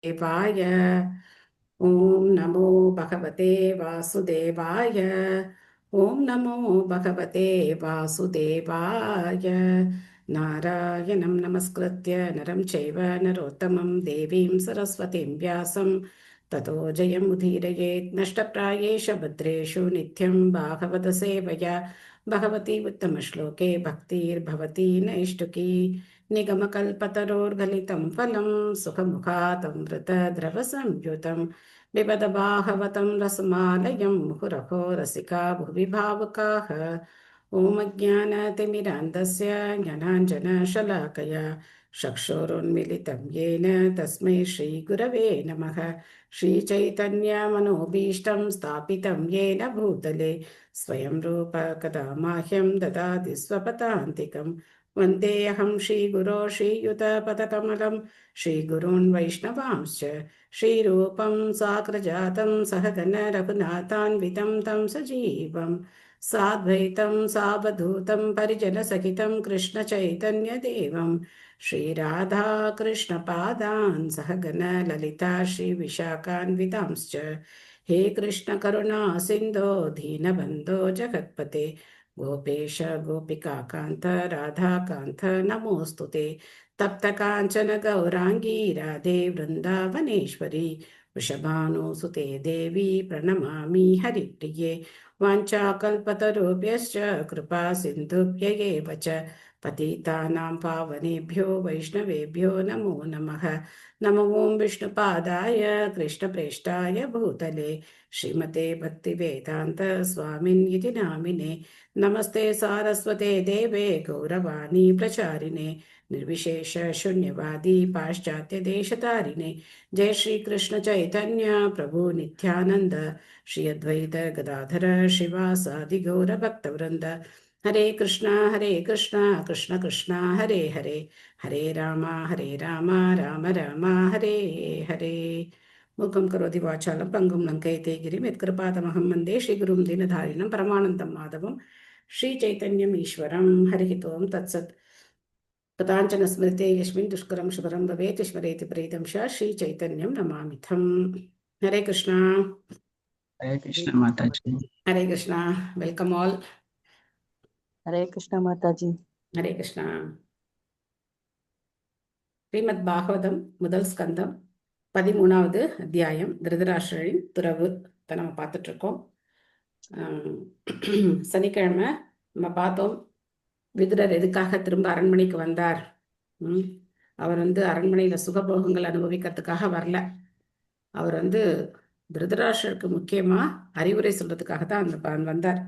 देवाय ॐ नमो भगवते वासुदेवाय ॐ नमो भगवते वासुदेवाय नारायणं नमस्कृत्य नरं चैव नरोत्तमं देवीं सरस्वतीं व्यासं ततो जयमुदीरयेत् नष्टप्रायेषु भद्रेषु नित्यं भागवतसेवया भगवती उत्तमश्लोके भक्तिर्भवती नैष्टुकी निगमकल्पतरोर्गलितं फलं सुखमुखातमृतद्रवसंयुतं पिबद भागवतं रसमालयं मुहुरहो रसिका भुवि भावुकाः ॐ अज्ञानतिमिरान्धस्य ज्ञानाञ्जनशलाकया चक्षुरुन्मिलितं येन तस्मै श्रीगुरवे नमः। श्रीचैतन्यमनोभीष्टं स्थापितं येन भूतले स्वयं रूप कदा माह्यं ददाति स्वपदान्तिकम् वन्देऽहं श्रीगुरो श्रीयुतपदकमलं श्रीगुरून् वैष्णवांश्च श्रीरूपं साग्रजातं सहगण रघुनाथान्वितं तं सजीवं साद्वैतं सावधूतं परिजनसहितं कृष्णचैतन्यदेवं श्रीराधाकृष्णपादान् सहगण ललिता श्रीविशाखान्वितांश्च हे कृष्णकरुणा सिन्धो दीनबन्धो जगत्पते गोपेश गोपिकान्त राधाकान्त नमोऽस्तुते तप्त काञ्चन गौराङ्गी राधे वृन्दावनेश्वरी वृषभानुसुते देवी प्रणमामि हरिप्रिये वाञ्छाकल्पतरुभ्यश्च कृपा सिन्धुभ्य एव च पतितानां पावनेभ्यो वैष्णवेभ्यो नमो नमः। नमो ॐ विष्णुपादाय कृष्णप्रेष्ठाय भूतले श्रीमते भक्तिवेदान्त स्वामिन्निति नामिने नमस्ते सारस्वते देवे गौरवाणी प्रचारिणे निर्विशेष शून्यवादी पाश्चात्य देशतारिणे जय श्री कृष्ण चैतन्य प्रभु नित्यानंद श्री अद्वैत गदाधर श्रीवासादि गौर भक्तवृंद हरे कृष्णा कृष्ण कृष्णा हरे हरे हरे राम राम राम हरे हरे मूकं करोति वाचालं पङ्गुं लङ्कयते गिरिं यत्कृपातमहं वन्दे श्रीगुरुं दीनधारिणं परमानन्दं माधवं श्रीचैतन्यम् ईश्वरं हरिः ओं तत्सत् कथाञ्चन स्मृते यस्मिन् दुष्करं सुकरं भवेत् स्मरेति प्रीतं श्रीचैतन्यं नमामिथम्। हरे कृष्णा माताजी। हरे कृष्णा। Welcome all. हरे कृष्ण माताजी। हरे कृष्णा। ஸ்ரீமத் பாகவதம் முதல் ஸ்கந்தம் 13வது அத்தியாயம் திருதராஷ்டிரரின் துறவு நம்ம பார்த்துட்டு இருக்கோம். சனிக்கிழமை நம்ம பார்த்தோம் விதுரர் எதுக்காக திரும்ப அரண்மனைக்கு வந்தார். அவர் அரண்மனையில சுகபோகங்கள் அனுபவிக்கிறதுக்காக வரல. அவர் திருதராஷ்டிரருக்கு முக்கியமா அறிவுரை சொல்றதுக்காக தான் வந்தார்.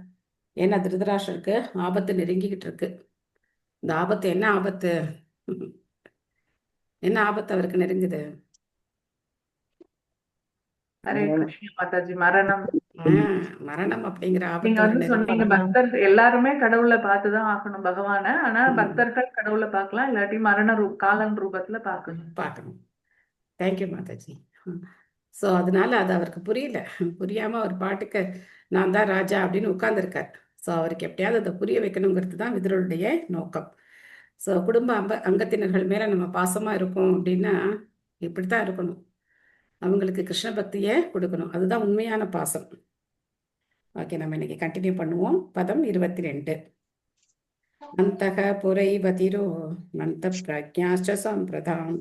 ஏன்னா திருதராஷ்டிரருக்கு ஆபத்து நெருங்கிக்கிட்டு இருக்கு. இந்த ஆபத்து என்ன ஆபத்து? என்ன ஆபத்து அவருக்கு நெருங்குது? ஹரே கிருஷ்ண மாதாஜி. மரணம். மரணம் அப்படிங்கிற நீங்க ஆபத்து சொன்னீங்க பக்தர் எல்லாருமே கடவுளை பார்த்துதான் ஆகணும் பகவான. ஆனா பக்தர்கள் கடவுளை பார்க்கலாம், இல்லாட்டி மரண காலன் ரூபத்துல பார்க்கணும். தேங்க்யூ மாதாஜி. ஸோ அதனால அது அவருக்கு புரியல. புரியாம அவர் பாட்டுக்கு நான் தான் ராஜா அப்படின்னு உட்கார்ந்துருக்கார். ஸோ அவருக்கு எப்படியாவது அதை புரிய வைக்கணுங்கிறது தான் விதுரருடைய நோக்கம். ஸோ குடும்ப அங்கத்தினர்கள் மேல நம்ம பாசமா இருக்கோம் அப்படின்னா இப்படித்தான் இருக்கணும். அவங்களுக்கு கிருஷ்ண பக்தியை கொடுக்கணும். அதுதான் உண்மையான பாசம். ஓகே, நம்ம இன்னைக்கு கண்டினியூ பண்ணுவோம். பதம் 22. நந்தக புரைவதிரோ நந்த பிரஜாச்ச சம்பிரதாம்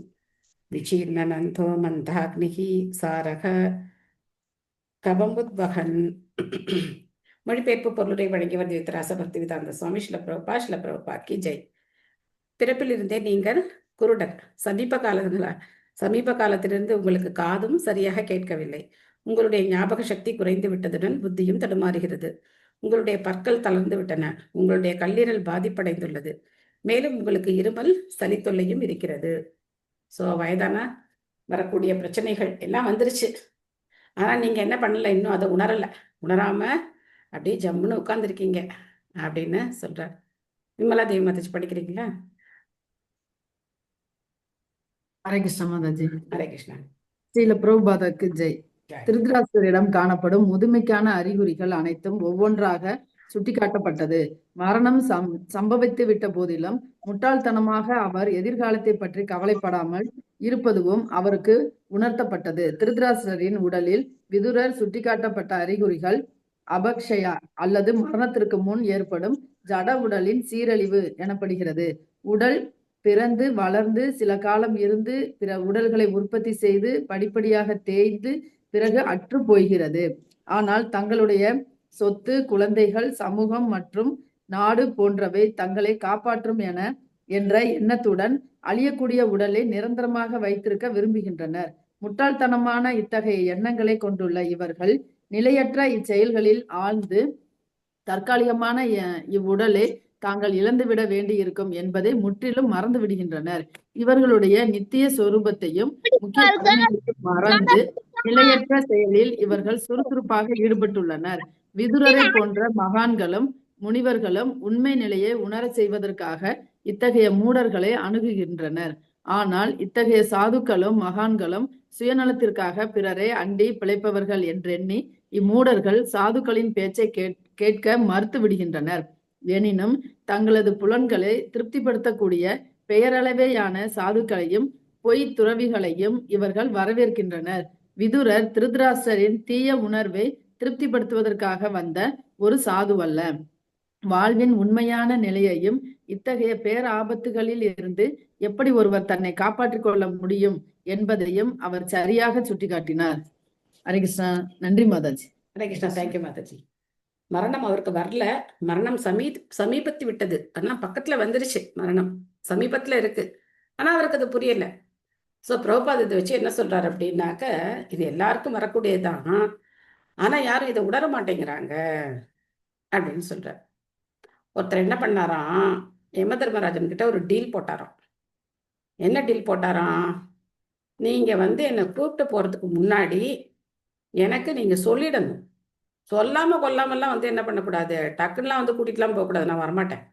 விசீர்ண நந்தோ மந்தாக்னிஹி சாரக கபமுத்வகன். மொழிபெயர்ப்பு பொருளுரை வழங்கியவர் திருதராச பக்திவேதாந்த சுவாமி ஸ்ரீல பிரபுபாத் கி ஜெய். பிறப்பிலிருந்தே நீங்கள் குருடர். சமீப காலத்திலிருந்து உங்களுக்கு காதும் சரியாக கேட்கவில்லை. உங்களுடைய ஞாபக சக்தி குறைந்து விட்டதுடன் புத்தியும் தடுமாறுகிறது. உங்களுடைய பற்கள் தளர்ந்து விட்டன. உங்களுடைய கல்லீரல் பாதிப்படைந்துள்ளது. மேலும் உங்களுக்கு இருமல் சளித்தொல்லையும் இருக்கிறது. ஸோ வயதான வரக்கூடிய பிரச்சனைகள் எல்லாம் வந்துருச்சு. ஆனா நீங்க என்ன பண்ணல, இன்னும் அதை உணராம அப்படியே ஜம்முன்னு உட்கார்ந்துருக்கீங்க அப்படின்னு சொல்றார். விமலா தேவி மாதாஜி படிக்கிறீங்களா? ஹரே கிருஷ்ண மாதாஜி. ஹரே கிருஷ்ணா. ஸ்ரீல பிரபுபாதற்கு ஜெய். திருதராஷ்டிரரிடம் காணப்படும் முதுமைக்கான அறிகுறிகள் அனைத்தும் ஒவ்வொன்றாக சுட்டிக்காட்டப்பட்டது. மரணம் சம்பவித்து விட்ட போதிலும் முட்டாள்தனமாக அவர் எதிர்காலத்தை பற்றி கவலைப்படாமல் இருப்பதுவும் அவருக்கு உணர்த்தப்பட்டது. திருதராஷ்டிரரின் உடலில் விதுரர் சுட்டிக்காட்டப்பட்ட அறிகுறிகள் அபக்ஷயா அல்லது மரணத்திற்கு முன் ஏற்படும் ஜட உடலின் சீரழிவு எனப்படுகிறது. உடல் பிறந்து வளர்ந்து சில காலம் இருந்து பிற உடல்களை உற்பத்தி செய்து படிப்படியாக தேய்ந்து பிறகு அற்று போகிறது. ஆனால் தங்களுடைய சொத்து, குழந்தைகள், சமூகம் மற்றும் நாடு போன்றவை தங்களை காப்பாற்றும் என்ற எண்ணத்துடன் அழியக்கூடிய உடலை நிரந்தரமாக வைத்திருக்க விரும்புகின்றனர். முட்டாள்தனமான இத்தகைய எண்ணங்களை கொண்டுள்ள இவர்கள் நிலையற்ற இச்செயல்களில் ஆழ்ந்து தற்காலிகமான இவ்வுடலை தாங்கள் இழந்துவிட வேண்டியிருக்கும் என்பதை முற்றிலும் மறந்து விடுகின்றனர். இவர்களுடைய நித்திய சொரூபத்தையும் முக்கிய கடமைகளையும் மறந்து நிலையற்ற செயலில் இவர்கள் சுறுசுறுப்பாக ஈடுபட்டுள்ளனர். விதுரரை போன்ற மகான்களும் முனிவர்களும் உண்மை நிலையை உணரச் செய்வதற்காக இத்தகைய மூடர்களை அணுகுகின்றனர். ஆனால் இத்தகைய சாதுக்களும் மகான்களும் சுயநலத்திற்காக பிறரை அண்டி பிழைப்பவர்கள் என்றெண்ணி இம்மூடர்கள் சாதுக்களின் பேச்சை கேட்க மறுத்து விடுகின்றனர். எனினும் தங்களது புலன்களை திருப்திப்படுத்தக்கூடிய பெயரளவேயான சாதுக்களையும் பொய் துறவிகளையும் இவர்கள் வரவேற்கின்றனர். விதுரர் திருதராஷ்டிரரின் தீய உணர்வை திருப்திப்படுத்துவதற்காக வந்த ஒரு சாதுவல்ல. வாழ்வின் உண்மையான நிலையையும் இத்தகைய பேராபத்துகளில் இருந்து எப்படி ஒருவர் தன்னை காப்பாற்றிக் கொள்ள முடியும் என்பதையும் அவர் சரியாக சுட்டிக்காட்டினார். ஹரே கிருஷ்ணா. நன்றி மாதாஜி. ஹரே கிருஷ்ணா. தேங்க்யூ மாதாஜி. மரணம் அவருக்கு வரல, மரணம் சமீபத்து விட்டது. ஆனா பக்கத்துல வந்துருச்சு, மரணம் சமீபத்துல இருக்கு. ஆனா அவருக்கு அது புரியல. ஸோ பிரபுபாத் இதை வச்சு என்ன சொல்றாரு அப்படின்னாக்க, இது எல்லாருக்கும் வரக்கூடியதுதான், ஆனா யாரும் இதை உணர மாட்டேங்கிறாங்க அப்படின்னு சொல்றாரு. ஒருத்தர் என்ன பண்ணாராம், யம தர்மராஜன் கிட்ட ஒரு டீல் போட்டாராம். என்ன டீல் போட்டாராம், நீங்க என்னை கூப்பிட்டு போறதுக்கு முன்னாடி எனக்கு நீங்க சொல்லிடணும். சொல்லாம கொல்லாமல்லாம் என்ன பண்ணக்கூடாது, டக்குன்னெலாம் கூட்டிட்டுலாம் போகக்கூடாது, நான் வரமாட்டேன்.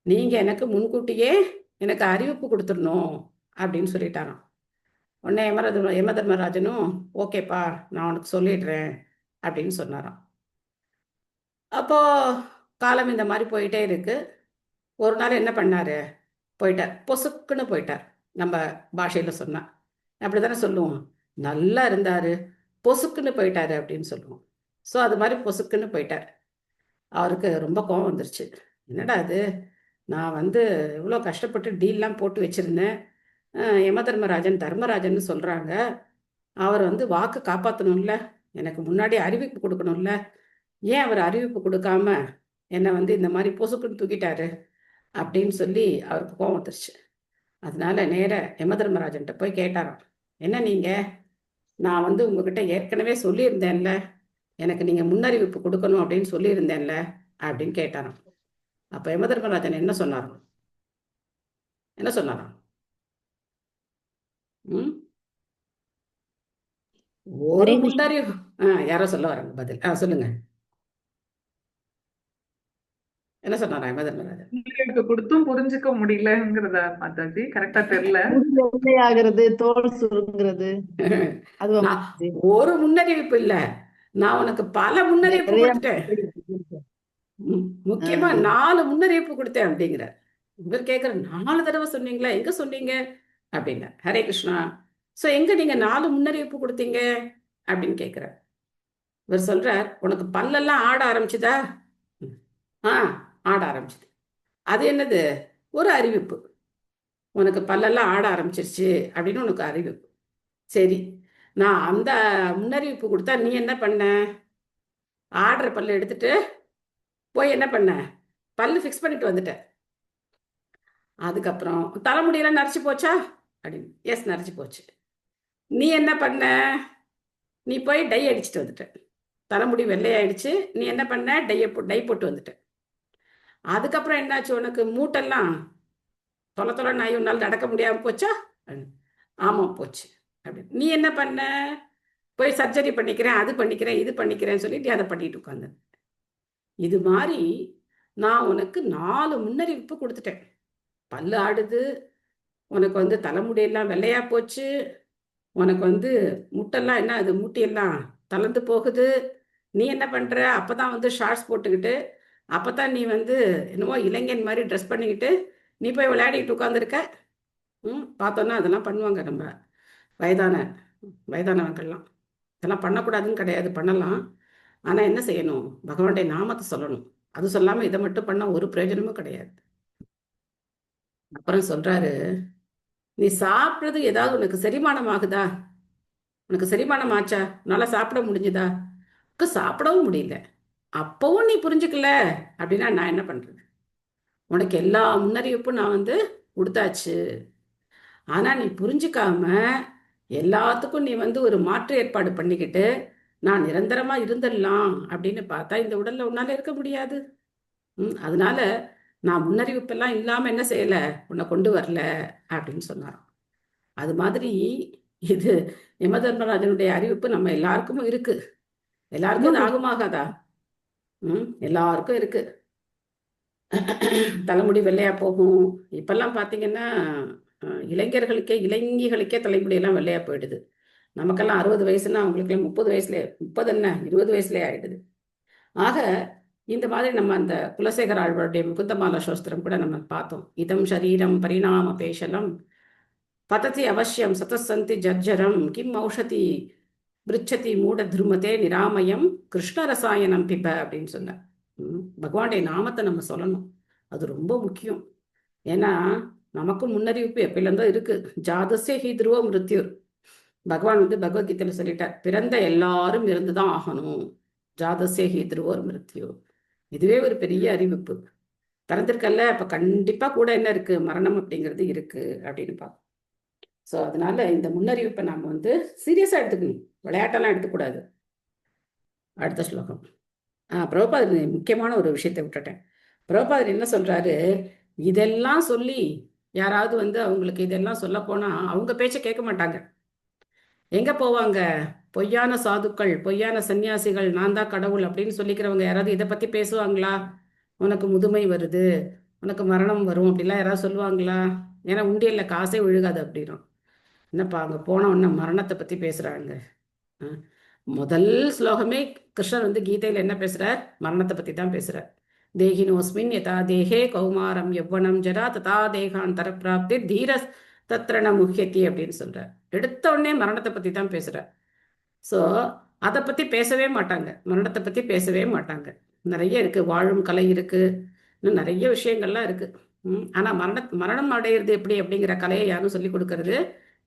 நீங்க எனக்கு முன்கூட்டியே எனக்கு அறிவிப்பு கொடுத்துடணும் அப்படின்னு சொல்லிட்டாராம். உடனே யம தர்மராஜனும் ஓகேப்பா நான் உனக்கு சொல்லிடுறேன் அப்படின்னு சொன்னாராம். அப்போ காலம் இந்த மாதிரி போயிட்டே இருக்கு. ஒரு நாள் என்ன பண்ணாரு, போயிட்டார், பொசுக்குன்னு போயிட்டார். நம்ம பாஷையில சொன்னா அப்படித்தானே சொல்லுவோம், நல்லா இருந்தாரு பொசுக்குன்னு போயிட்டாரு அப்படின்னு சொல்லுவோம். ஸோ அது மாதிரி பொசுக்குன்னு போயிட்டார். அவருக்கு ரொம்ப கோபம் வந்துருச்சு. என்னடா அது, நான் இவ்வளோ கஷ்டப்பட்டு டீல்லாம் போட்டு வச்சிருந்தேன், யம தர்மராஜன் சொல்றாங்க, அவர் வாக்கு காப்பாற்றணும்ல, எனக்கு முன்னாடி அறிவிப்பு கொடுக்கணும்ல, ஏன் அவர் அறிவிப்பு கொடுக்காம என்னை இந்த மாதிரி பொசுக்குன்னு தூக்கிட்டாரு அப்படின்னு சொல்லி அவருக்கு கோபம் வந்துருச்சு. அதனால நேர யம தர்மராஜன்கிட்ட போய் கேட்டாராம், என்ன நீங்க, நான் உங்ககிட்ட ஏற்கனவே சொல்லியிருந்தேன்ல, எனக்கு நீங்க முன்னறிவிப்பு கொடுக்கணும் அப்படின்னு சொல்லியிருந்தேன்ல அப்படின்னு கேட்டாராம். அப்ப யம தர்மராஜன் என்ன சொன்னாராம், ஒரு முன்னறிவு யாரோ சொல்ல வராங்க பதில். சொல்லுங்க, என்ன சொன்னாரா யம தர்மராஜன்? கொடுத்தும் புரிஞ்சுக்க முடியலங்கிறத மாதாஜி கரெக்டா தெரியல. ஆகிறது, தோல் சுருங்குறது, ஒரு முன்னறிவிப்பு இல்ல, நான் உனக்கு பல முன்னறிவிப்பு கொடுத்துட்டேன், முக்கியமா 4 முன்னறிவிப்பு கொடுத்தேன் அப்படிங்கிற. இவர் கேட்கிற, 4 தடவை சொன்னீங்களா, எங்க சொன்னீங்க அப்படின்னா. ஹரே கிருஷ்ணா. சோ எங்க நீங்க 4 முன்னறிவிப்பு கொடுத்தீங்க அப்படின்னு கேட்கிற. இவர் சொல்றார், உனக்கு பல்லெல்லாம் ஆட ஆரம்பிச்சுதா? ஆட ஆரம்பிச்சுது. அது என்னது, ஒரு அறிவிப்பு. உனக்கு பல்லெல்லாம் ஆட ஆரம்பிச்சிருச்சு அப்படின்னு உனக்கு அறிவிப்பு. சரி, நான் அந்த முன்னறிவிப்பு கொடுத்தா நீ என்ன பண்ண, ஆடுற பல்ல எடுத்துட்டு போய் என்ன பண்ண, பல்லு ஃபிக்ஸ் பண்ணிட்டு வந்துட்ட. அதுக்கப்புறம் தலைமுடியெல்லாம் நரைச்சி போச்சா அப்படின்னு. எஸ், நரைச்சி போச்சு. நீ என்ன பண்ண, நீ போய் டை அடிச்சுட்டு வந்துட்ட. தலைமுடி வெள்ளையாயிடுச்சு, நீ என்ன பண்ண, டை போட்டு வந்துட்ட. அதுக்கப்புறம் என்னாச்சு, உனக்கு மூட்டெல்லாம் தொலை நாய் உன்னால் நடக்க முடியாம போச்சா? ஆமா போச்சு. அப்படின்னு நீ என்ன பண்ண, போய் சர்ஜரி பண்ணிக்கிறேன், அது பண்ணிக்கிறேன், இது பண்ணிக்கிறேன்னு சொல்லிட்டு அதை பண்ணிட்டு உட்காந்து. இது மாதிரி நான் உனக்கு 4 முன்னறிவிப்பு கொடுத்துட்டேன். பல்லு ஆடுது, உனக்கு தலைமுடியெல்லாம் வெள்ளையா போச்சு, உனக்கு முட்டெல்லாம் என்ன அது, மூட்டியெல்லாம் தளர்ந்து போகுது. நீ என்ன பண்ற, அப்பதான் ஷார்ட்ஸ் போட்டுக்கிட்டு, அப்பதான் நீ என்னமோ இளைஞன் மாதிரி ட்ரெஸ் பண்ணிக்கிட்டு நீ போய் விளையாடிட்டு உட்காந்துருக்க. பார்த்தோன்னா அதெல்லாம் பண்ணுவாங்க நம்ம வயதான வயதானவங்கள்லாம். இதெல்லாம் பண்ணக்கூடாதுன்னு கிடையாது, பண்ணலாம். ஆனால் என்ன செய்யணும்? பகவானுடைய நாமத்தை சொல்லணும். அது சொல்லாமல் இதை மட்டும் பண்ணால் ஒரு பிரயோஜனமும் கிடையாது. அப்புறம் சொல்றாரு, நீ சாப்பிட்றது ஏதாவது உனக்கு செரிமானம் ஆகுதா? உனக்கு செரிமானம் ஆச்சா? உன்னால சாப்பிட முடிஞ்சுதா? உனக்கு சாப்பிடவும் முடியல. அப்பவும் நீ புரிஞ்சுக்கல அப்படின்னா நான் என்ன பண்றது? உனக்கு எல்லா முன்னறிவிப்பும் நான் கொடுத்தாச்சு. ஆனா நீ புரிஞ்சுக்காம எல்லாத்துக்கும் நீ ஒரு மாற்று ஏற்பாடு பண்ணிக்கிட்டு நான் நிரந்தரமா இருந்துடலாம் அப்படின்னு பார்த்தா இந்த உடல்ல உன்னால இருக்க முடியாது. அதனால நான் முன்னறிவிப்பெல்லாம் இல்லாம என்ன செய்யல, உன்னை கொண்டு வரல அப்படின்னு சொன்னாராம். அது மாதிரி இது யமதர்மராஜனுடைய அறிவிப்பு நம்ம எல்லாருக்கும் இருக்கு. எல்லாருக்கும் இது ஆகுமாகாதா? எல்லாருக்கும் இருக்கு. தலைமுடி வெள்ளையா போகும். இப்பெல்லாம் பார்த்தீங்கன்னா இளைஞர்களுக்கே தலைமுடியெல்லாம் வெள்ளையா போயிடுது. நமக்கெல்லாம் 60 வயசுன்னா அவங்களுக்கெல்லாம் 30 வயசுல 30 என்ன 20 வயசுலயே ஆயிடுது. ஆக இந்த மாதிரி நம்ம அந்த குலசேகர ஆழ்வாருடைய முகுந்தமாலா சோஸ்திரம் கூட நம்ம பார்த்தோம். இதம் ஷரீரம் பரிணாம பேஷலம் பததி அவசியம் சதசந்தி ஜர்ஜரம் கிம் ஔஷதி பிருச்சதி மூட திருமதே நிராமயம் கிருஷ்ண ரசாயனம் பிப அப்படின்னு சொன்னார். பகவானுடைய நாமத்தை நம்ம சொல்லணும். அது ரொம்ப முக்கியம். ஏன்னா நமக்கும் முன்னறிவிப்பு எப்பயிலேருந்தோ இருக்கு. ஜாதஸ்ய ஹி துருவ மிருத்யுர். பகவான் பகவத்கீதையில சொல்லிட்டார், பிறந்த எல்லாரும் இருந்துதான் ஆகணும். ஜாதஸ்ய ஹி துருவ மிருத்யு. இதுவே ஒரு பெரிய அறிவிப்பு. பிறந்திருக்கல்ல, அப்ப கண்டிப்பா கூட என்ன இருக்கு, மரணம் அப்படிங்கிறது இருக்கு அப்படின்னு பார்ப்போம். ஸோ அதனால இந்த முன்னறிவிப்பை நாம சீரியஸா எடுத்துக்கணும், விளையாட்டெல்லாம் எடுத்துக்கூடாது. அடுத்த ஸ்லோகம். பிரபுபாதர் முக்கியமான ஒரு விஷயத்தை விட்டுட்டேன். பிரபுபாதர் என்ன சொல்றாரு, இதெல்லாம் சொல்லி யாராவது அவங்களுக்கு இதெல்லாம் சொல்ல போனா அவங்க பேச்ச கேட்க மாட்டாங்க. எங்க போவாங்க? பொய்யான சாதுக்கள், பொய்யான சன்னியாசிகள், நான் தான் கடவுள் அப்படின்னு சொல்லிக்கிறவங்க யாராவது இதை பத்தி பேசுவாங்களா? உனக்கு முதுமை வருது, உனக்கு மரணம் வரும் அப்படிலாம் யாராவது சொல்லுவாங்களா? ஏன்னா உண்டியல்ல காசே விழுகாது அப்படின்னும். என்னப்பா அங்க போன உடனே மரணத்தை பத்தி பேசுறாங்க. முதல் ஸ்லோகமே கிருஷ்ணர் கீதையில என்ன பேசுறார்? மரணத்தை பத்தி தான் பேசுறார். தேகினோஸ்மின் யதா தேகே கௌமாரம் யவ்வனம் ஜரா ததா தேகாந்தர பிராப்தி தீரஸ் தத்ரண முக்கியத்தி அப்படின்னு சொல்றார். எடுத்த உடனே மரணத்தை பத்தி தான் பேசுறார். ஸோ அதை பத்தி பேசவே மாட்டாங்க, மரணத்தை பத்தி பேசவே மாட்டாங்க. நிறைய இருக்கு, வாழும் கலை இருக்கு, இன்னும் நிறைய விஷயங்கள்லாம் இருக்கு. ஆனா மரணம் அடையிறது எப்படி அப்படிங்கிற கலையை யாரும் சொல்லி கொடுக்கறது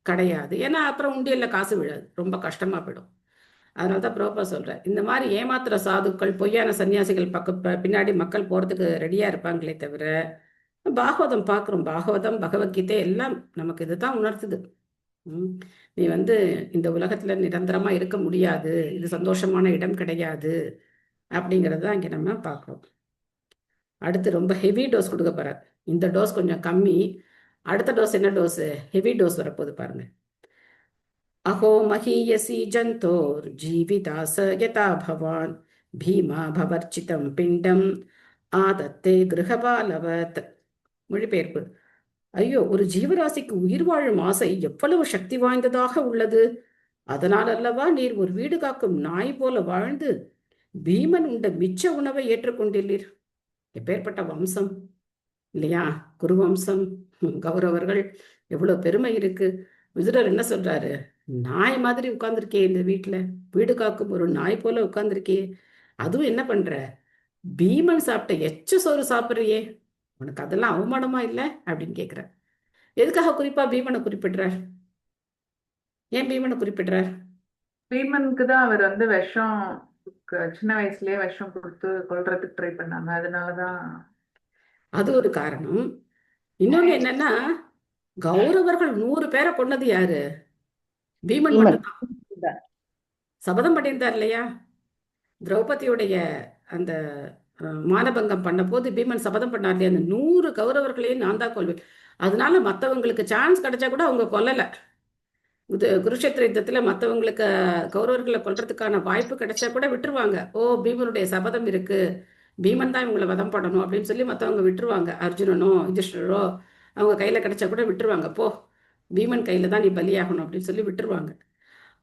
கிடையாது. ஏன்னா அப்புறம் உண்டியல்ல காசு விழாது, ரொம்ப கஷ்டமா போயிடும். அதனாலதான் பிரபா சொல்றேன், இந்த மாதிரி ஏமாத்துற சாதுக்கள், பொய்யான சன்னியாசிகள் பின்னாடி மக்கள் போறதுக்கு ரெடியா இருப்பாங்களே தவிர, பாகவதம் பார்க்குறோம். பாகவதம், பகவத்கீதை எல்லாம் நமக்கு இதுதான் உணர்த்துது. நீ இந்த உலகத்துல நிரந்தரமா இருக்க முடியாது, இது சந்தோஷமான இடம் கிடையாது அப்படிங்கிறது தான் இங்க நம்ம பார்க்குறோம். அடுத்து ரொம்ப ஹெவி டோஸ் கொடுக்க போறார். இந்த டோஸ் கொஞ்சம் கம்மி. அடுத்த டோஸ் என்ன டோஸ்? ஹெவி டோஸ் வரப்போகுது பாருங்க. அஹோ மஹீயசி ஜந்தோர் ஜீவிதாச யதா பவான் பீமா பவர்ச்சிதம் பிண்டம் ஆதத்தே கிரகபாலவத். மொழிபெயர்ப்பு. ஐயோ, ஒரு ஜீவராசிக்கு உயிர் வாழும் ஆசை எவ்வளவு சக்தி வாய்ந்ததாக உள்ளது. அதனால் அல்லவா நீர் ஒரு வீடு காக்கும் நாய் போல வாழ்ந்து பீமன் உண்ட மிச்ச உணவை ஏற்றுக்கொண்டுள்ளீர். எப்பேற்பட்ட வம்சம் இல்லையா? குருவம்சம், கௌரவர்கள், எவ்வளவு பெருமை இருக்கு. விதுரர் என்ன சொல்றாரு? நாய் மாதிரி உட்கார்ந்துருக்கே இந்த வீட்டுல, வீடு காக்கும் ஒரு நாய் போல உட்கார்ந்துருக்கே, அதுவும் என்ன பண்ற, பீமன் சாப்பிட்ட எச்ச சோறு சாப்பிட்றியே, உனக்கு அதெல்லாம் அவமானமா இல்லை அப்படின்னு கேட்குற. எதுக்காக குறிப்பா பீமனை குறிப்பிடுறார்? ஏன் பீமனை குறிப்பிடுறார்? பீமனுக்கு தான் அவர் விஷம் சின்ன வயசுலயே விஷம் கொடுத்து கொல்றதுக்கு ட்ரை பண்ணாங்க, அதனாலதான். அது ஒரு காரணம். இன்னொன்னு என்னன்னா, கௌரவர்கள் 100 பேரை கொன்னது யாரு? பீமன் மட்டும்தான். சபதம் பண்ணியிருந்தார் இல்லையா? திரௌபதியுடைய அந்த மானபங்கம் பண்ண போது பீமன் சபதம் பண்ணார் இல்லையா, அந்த 100 கௌரவர்களையும் நான் தான் கொள்வேன். அதனால மற்றவங்களுக்கு சான்ஸ் கிடைச்சா கூட அவங்க கொல்லலை. குருஷேத்திர யுத்தத்துல மற்றவங்களுக்கு கௌரவர்களை கொல்றதுக்கான வாய்ப்பு கிடைச்சா கூட விட்டுருவாங்க. ஓ, பீமனுடைய சபதம் இருக்கு, பீமன் தான் இவங்களை வதம் பண்ணணும் அப்படின்னு சொல்லி மற்றவங்க விட்டுருவாங்க. அர்ஜுனனோ யுதிஷ்டரோ அவங்க கையில கிடைச்சா கூட விட்டுருவாங்க. போ, பீமன் கையில தான் நீ பலியாகணும் அப்படின்னு சொல்லி விட்டுருவாங்க.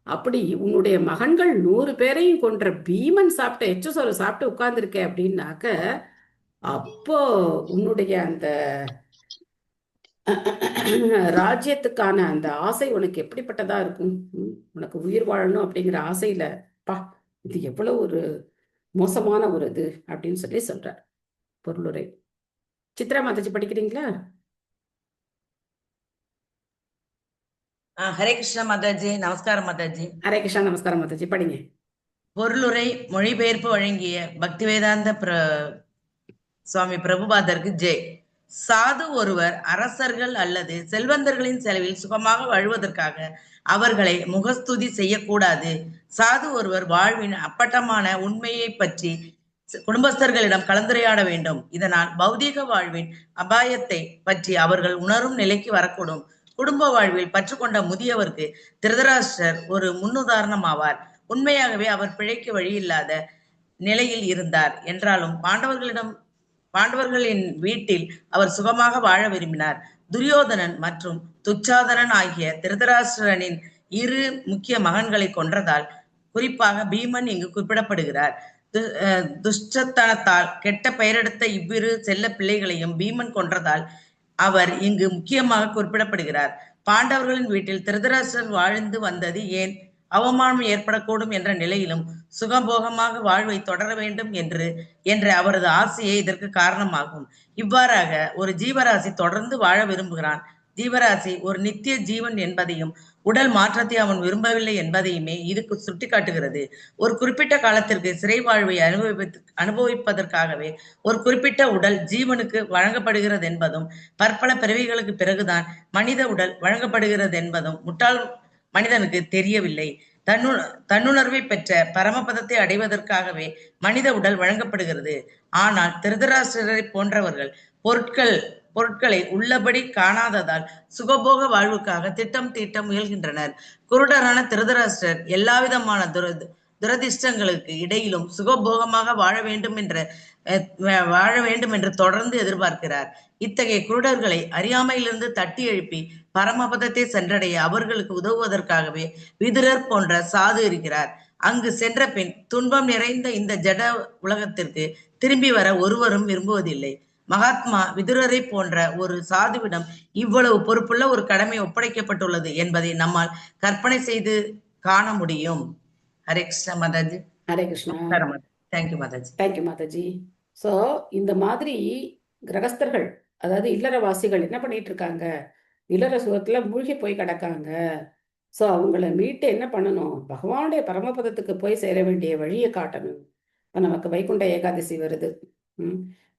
அப்படி உன்னுடைய மகன்கள் 100 பேரையும் கொன்ற பீமன் சாப்பிட்ட எச்சசோறு சாப்பிட்டு உட்கார்ந்துருக்க அப்படின்னாக்க, அப்போ உன்னுடைய அந்த ராஜ்யத்துக்கான அந்த ஆசை உனக்கு எப்படிப்பட்டதா இருக்கும்? உனக்கு உயிர் வாழணும் அப்படிங்கிற ஆசையில பா இது எவ்வளவு ஒரு மோசமான ஒரு இது அப்படின்னு சொல்லி சொல்றார் பொருளுரை. சித்ரா மாதாஜி படிக்கிறீங்களா? ஹரே கிருஷ்ணா மாதாஜி. நமஸ்காரம் மாதாஜி. ஹரே கிருஷ்ணா. நமஸ்காரம் மாதாஜி, படிங்க. பொருளுரை மொழிபெயர்ப்பு வழங்கிய பக்திவேதாந்த சுவாமி பிரபுபாதருக்கு ஜெய். சாது ஒருவர் அரசர்கள் அல்லது செல்வந்தர்களின் செலவில் சுகமாக வாழ்வதற்காக அவர்களை முகஸ்துதி செய்யக்கூடாது. சாது ஒருவர் வாழ்வின் அப்பட்டமான உண்மையை பற்றி குடும்பஸ்தர்களிடம் கலந்துரையாட வேண்டும். இதனால் பௌதீக வாழ்வின் அபாயத்தை பற்றி அவர்கள் உணரும் நிலைக்கு வரக்கூடும். குடும்ப வாழ்வில் பற்றுக்கொண்ட முதியவருக்கு திருதராஷ்டிரர் ஒரு முன்னுதாரணம் ஆவார். உண்மையாகவே அவர் பிழைக்க வழியில்லாத நிலையில் இருந்தார் என்றாலும் பாண்டவர்களின் வீட்டில் அவர் சுகமாக வாழ விரும்பினார். துரியோதனன் மற்றும் துச்சாதனன் ஆகிய திருதராஷ்டிரனின் 2 முக்கிய மகன்களை கொன்றதால் குறிப்பாக பீமன் இங்கு குறிப்பிடப்படுகிறார். துஷ்டத்தனத்தால் கெட்ட பெயரெடுத்த இவ்விரு செல்ல பிள்ளைகளையும் பீமன் கொன்றதால் அவர் இங்கு முக்கியமாக குறிப்பிடப்படுகிறார். பாண்டவர்களின் வீட்டில் திருதராஷ்டிரர் வாழ்ந்து வந்தது ஏன் அவமானம் ஏற்படக்கூடும் என்ற நிலையிலும் சுகபோகமாக வாழ்வை தொடர வேண்டும் என்ற அவரது ஆசையே இதற்கு காரணமாகும். இவ்வாறாக ஒரு ஜீவராசி தொடர்ந்து வாழ விரும்புகிறான். ஜீவராசி ஒரு நித்திய ஜீவன் என்பதையும் உடல் மாற்றத்தை அவன் விரும்பவில்லை என்பதையுமே இதுக்கு சுட்டிக்காட்டுகிறது. ஒரு குறிப்பிட்ட காலத்திற்கு சிறை வாழ்வை அனுபவிப்பதற்காகவே ஒரு குறிப்பிட்ட உடல் ஜீவனுக்கு வழங்கப்படுகிறது என்பதும் பற்பல பிறவிகளுக்கு பிறகுதான் மனித உடல் வழங்கப்படுகிறது என்பதும் முட்டாள் மனிதனுக்கு தெரியவில்லை. தன்னுணர்வை பெற்ற பரமபதத்தை அடைவதற்காகவே மனித உடல் வழங்கப்படுகிறது. ஆனால் திருதராஷ்டிரரை போன்றவர்கள் பொருட்களை உள்ளபடி காணாததால் சுகபோக வாழ்வுக்காக திட்டம் தீட்ட முயல்கின்றனர். குருடரான திருதராஷ்டிரர் எல்லாவிதமான துரதிர்ஷ்டங்களுக்கு இடையிலும் சுகபோகமாக வாழ வேண்டும் என்று தொடர்ந்து எதிர்பார்க்கிறார். இத்தகைய குருடர்களை அறியாமையிலிருந்து தட்டி எழுப்பி பரமபதத்தை சென்றடைய அவர்களுக்கு உதவுவதற்காகவே விதுரர் போன்ற சாது இருக்கிறார். அங்கு சென்ற பின் துன்பம் நிறைந்த இந்த ஜட உலகத்திற்கு திரும்பி வர ஒருவரும் விரும்புவதில்லை. மகாத்மா விதுரரை போன்ற ஒரு சாதுவிடம் இவ்வளவு பொறுப்புள்ள ஒரு கடமை ஒப்படைக்கப்பட்டுள்ளது என்பதை நம்மால் கற்பனை செய்து காண முடியும். Hare Krishna Mataji. Hare Krishna. Thank you Mataji. Thank you Mataji. So இந்த மாதிரி கிரகஸ்தர்கள், அதாவது இல்லறவாசிகள் என்ன பண்ணிட்டு இருக்காங்க? இல்லற சுகத்துல மூழ்கி போய் கிடக்காங்க. ஸோ அவங்கள மீட்டு என்ன பண்ணணும்? பகவானுடைய பரமபதத்துக்கு போய் சேர வேண்டிய வழியை காட்டணும். இப்போ நமக்கு வைகுண்ட ஏகாதசி வருது.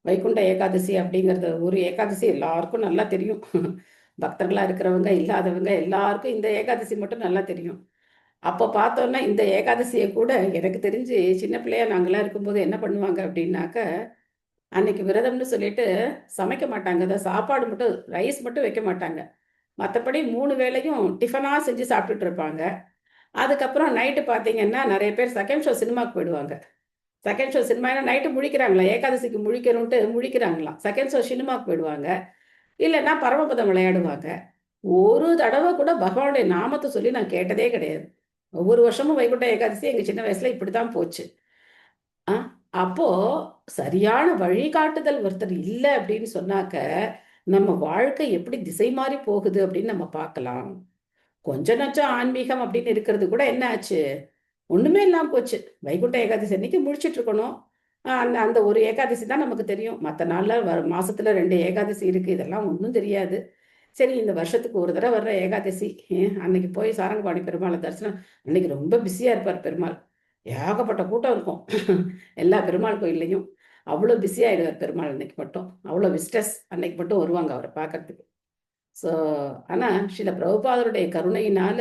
வைகுண்ட ஏகாதசி அப்படிங்கிறது ஒரு ஏகாதசி எல்லாருக்கும் நல்லா தெரியும். பக்தர்களா இருக்கிறவங்க இல்லாதவங்க எல்லாருக்கும் இந்த ஏகாதசி மட்டும் நல்லா தெரியும். அப்போ பார்த்தோன்னா இந்த ஏகாதசியை கூட எனக்கு தெரிஞ்சு சின்ன பிள்ளையா நாங்களாம் இருக்கும்போது என்ன பண்ணுவாங்க அப்படின்னாக்க, அன்னைக்கு விரதம்னு சொல்லிட்டு சமைக்க மாட்டாங்க. அதை சாப்பாடு மட்டும், ரைஸ் மட்டும் வைக்க மாட்டாங்க. மற்றபடி 3 வேளையும் டிஃபனாக செஞ்சு சாப்பிட்டுட்டு இருப்பாங்க. அதுக்கப்புறம் நைட்டு பார்த்தீங்கன்னா நிறைய பேர் செகண்ட் ஷோ சினிமாவுக்கு போயிடுவாங்க. செகண்ட் ஷோ சினிமா நைட்டு முழிக்கிறாங்களா, ஏகாதசிக்கு முழிக்கிறோன்ட்டு முழிக்கிறாங்களாம். செகண்ட் ஷோ சினிமாவுக்கு போயிடுவாங்க. இல்லைன்னா பரமபதம் விளையாடுவாங்க. ஒரு தடவை கூட பகவானுடைய நாமத்தை சொல்லி நான் கேட்டதே கிடையாது. ஒவ்வொரு வருஷமும் வைகுண்ட ஏகாதசி எங்க சின்ன வயசுல இப்படித்தான் போச்சு. அப்போ சரியான வழிகாட்டுதல் ஒருத்தர் இல்லை அப்படின்னு சொன்னாக்க நம்ம வாழ்க்கை எப்படி திசை மாறி போகுது அப்படின்னு நம்ம பார்க்கலாம். கொஞ்ச நச்சம் ஆன்மீகம் அப்படின்னு இருக்கிறது கூட என்ன ஆச்சு? ஒண்ணுமே இல்லாம போச்சு. வைகுண்ட ஏகாதசி அன்னைக்கு முடிச்சிட்டு இருக்கணும். அந்த ஒரு ஏகாதசி தான் நமக்கு தெரியும். மற்ற நாள்ல மாசத்துல 2 ஏகாதசி இருக்கு. இதெல்லாம் ஒன்றும் தெரியாது. சரி, இந்த வருஷத்துக்கு ஒரு தடவை வர்ற ஏகாதசி, அன்னைக்கு போய் சாரங்கபாணி பெருமாளை தரிசனம். அன்னைக்கு ரொம்ப பிஸியா இருப்பார் பெருமாள். ஏகப்பட்ட கூட்டம் இருக்கும் எல்லா பெருமாள் கோயில்லையும். அவ்வளோ பிஸியாகிடுவார் பெருமாள் அன்னைக்கு மட்டும். அவ்வளோ விசிட்டர்ஸ் அன்னைக்கு மட்டும் வருவாங்க அவரை பார்க்கறதுக்கு. ஸோ ஆனால் ஸ்ரீல பிரபுபாதருடைய கருணையினால